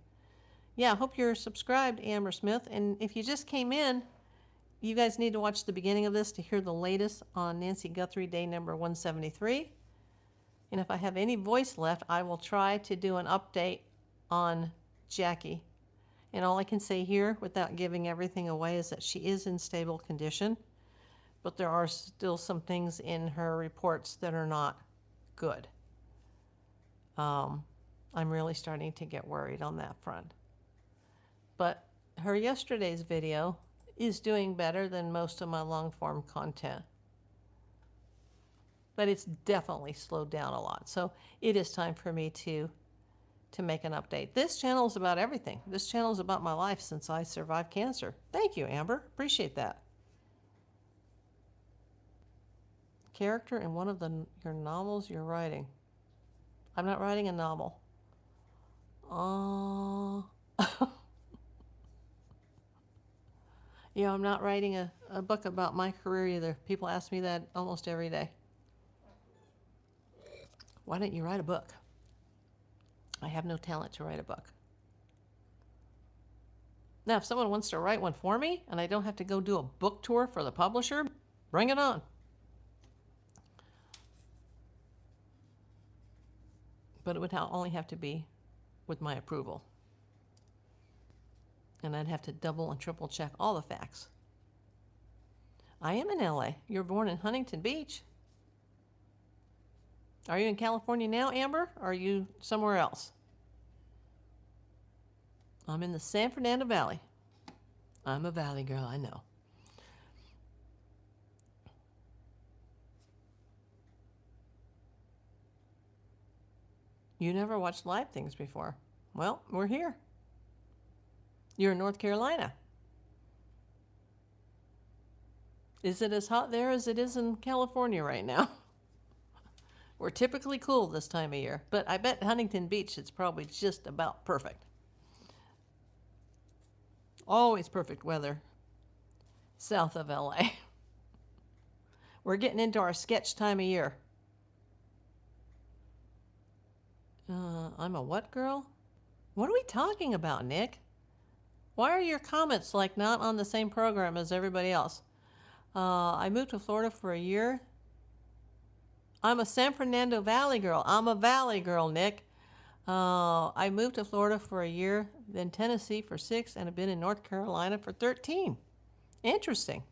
Yeah, I hope you're subscribed, Amber Smith. And if you just came in, you guys need to watch the beginning of this to hear the latest on Nancy Guthrie, day number 173. And if I have any voice left, I will try to do an update on Jackie. And all I can say here, without giving everything away, is that she is in stable condition. But there are still some things in her reports that are not good. I'm really starting to get worried on that front. But her yesterday's video is doing better than most of my long-form content. But it's definitely slowed down a lot. So it is time for me to make an update. This channel is about everything. This channel is about my life since I survived cancer. Thank you, Amber. Appreciate that. Character in one of your novels you're writing. I'm not writing a novel. I'm not writing a book about my career either. People ask me that almost every day. Why don't you write a book? I have no talent to write a book. Now, if someone wants to write one for me and I don't have to go do a book tour for the publisher, bring it on. But it would only have to be with my approval. And I'd have to double and triple check all the facts. I am in LA. You're born in Huntington Beach. Are you in California now, Amber? Or are you somewhere else? I'm in the San Fernando Valley. I'm a valley girl, I know. You never watched live things before. Well, we're here. You're in North Carolina. Is it as hot there as it is in California right now? We're typically cool this time of year, but I bet Huntington Beach it's probably just about perfect. Always perfect weather south of LA. We're getting into our sketch time of year. I'm a what girl? What are we talking about, Nick? Why are your comments like not on the same program as everybody else? I moved to Florida for a year. I'm a San Fernando Valley girl. I'm a Valley girl, Nick. I moved to Florida for a year, then Tennessee for 6, and have been in North Carolina for 13. Interesting.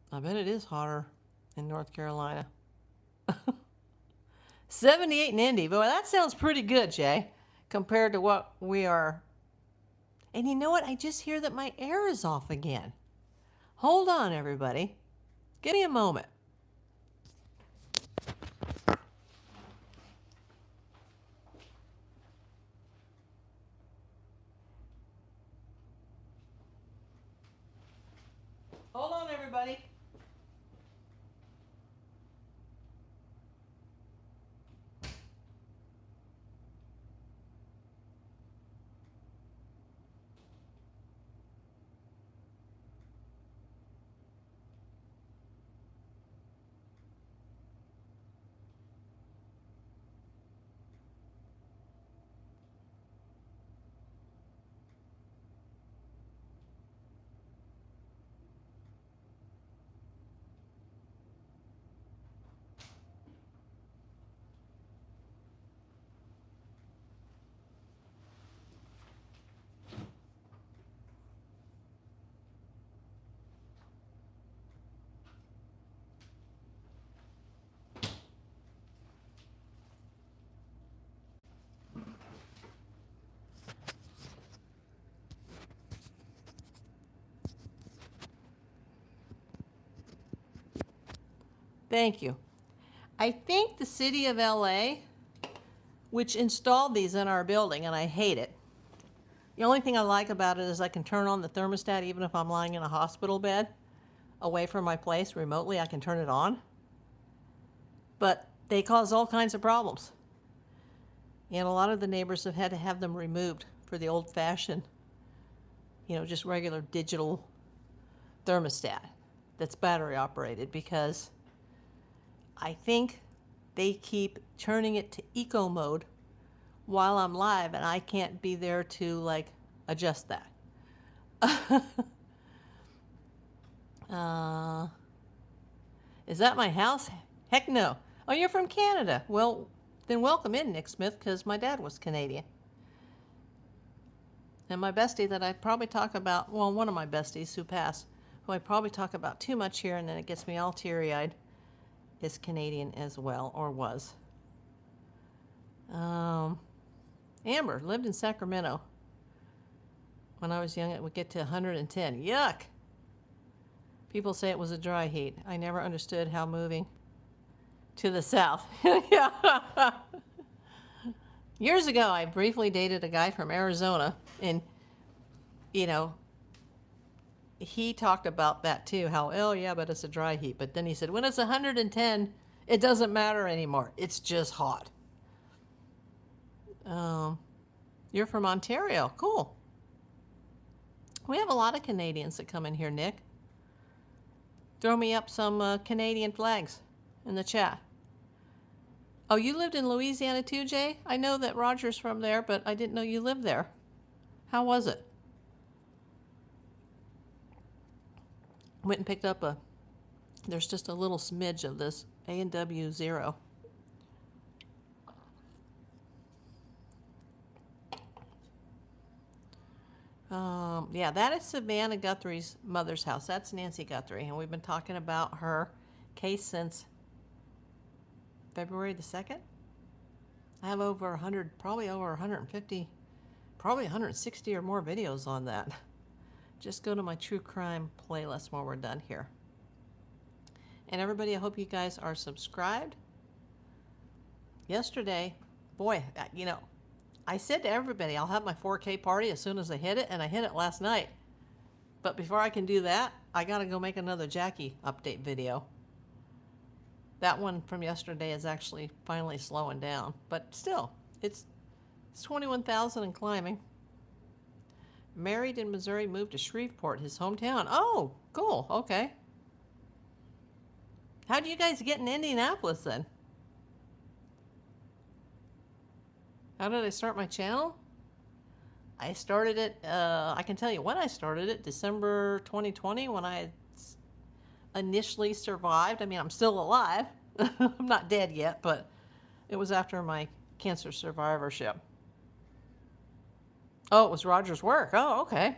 I bet it is hotter in North Carolina. 78 in Indy. Boy, that sounds pretty good, Jay, compared to what we are. And you know what? I just hear that my air is off again. Hold on, everybody. Give me a moment. Hold on, everybody. Thank you. I think the city of LA, which installed these in our building, and I hate it. The only thing I like about it is I can turn on the thermostat even if I'm lying in a hospital bed away from my place remotely. I can turn it on. But they cause all kinds of problems. And a lot of the neighbors have had to have them removed for the old-fashioned, just regular digital thermostat that's battery operated, because I think they keep turning it to eco mode while I'm live, and I can't be there to adjust that. Is that my house? Heck no. Oh, you're from Canada. Well, then welcome in, Nick Smith, because my dad was Canadian. And my bestie that I probably talk about, well, one of my besties who passed, who I probably talk about too much here and then it gets me all teary-eyed, is Canadian as well, or was. Amber lived in Sacramento. When I was young, it would get to 110. Yuck! People say it was a dry heat. I never understood how moving to the south. Yeah. Years ago, I briefly dated a guy from Arizona, and, he talked about that too, how, oh yeah, but it's a dry heat. But then he said, when it's 110, it doesn't matter anymore. It's just hot. You're from Ontario. Cool. We have a lot of Canadians that come in here, Nick. Throw me up some Canadian flags in the chat. Oh, you lived in Louisiana too, Jay? I know that Roger's from there, but I didn't know you lived there. How was it? Went and picked up there's just a little smidge of this A&W 0. Yeah, that is Savannah Guthrie's mother's house. That's Nancy Guthrie, and we've been talking about her case since February the 2nd. I have over 100, probably over 150, probably 160 or more videos on that. Just go to my true crime playlist when we're done here. And everybody, I hope you guys are subscribed. Yesterday, boy, I said to everybody, I'll have my 4K party as soon as I hit it, and I hit it last night. But before I can do that, I gotta go make another Jackie update video. That one from yesterday is actually finally slowing down, but still, it's 21,000 and climbing. Married in Missouri, moved to Shreveport, his hometown. Oh, cool. Okay. How do you guys get in Indianapolis then? How did I start my channel? I started it, I can tell you when I started it, December 2020, when I initially survived. I mean, I'm still alive. I'm not dead yet, but it was after my cancer survivorship. Oh, it was Roger's work. Oh, okay.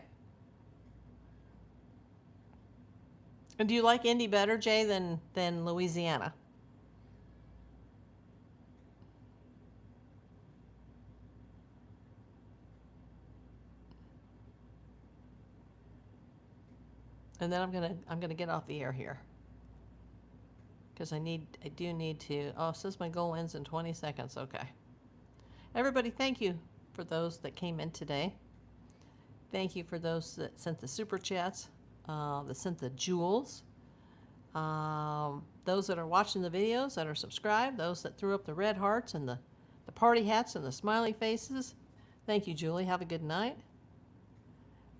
And do you like Indy better, Jay, than Louisiana? And then I'm gonna get off the air here because I do need to. Oh, it says my goal ends in 20 seconds. Okay. Everybody, thank you for those that came in today. Thank you for those that sent the super chats, that sent the jewels. Those that are watching the videos, that are subscribed, those that threw up the red hearts and the party hats and the smiley faces. Thank you, Julie. Have a good night.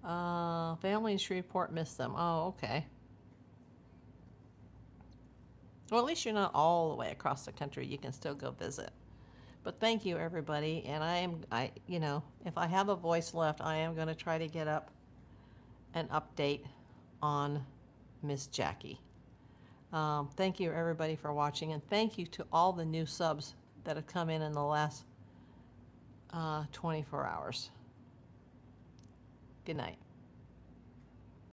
Family in Shreveport missed them. Oh, okay. Well, at least you're not all the way across the country. You can still go visit. But thank you, everybody. And you know, if I have a voice left, I am going to try to get up an update on Miss Jackie. Thank you, everybody, for watching. And thank you to all the new subs that have come in the last 24 hours. Good night.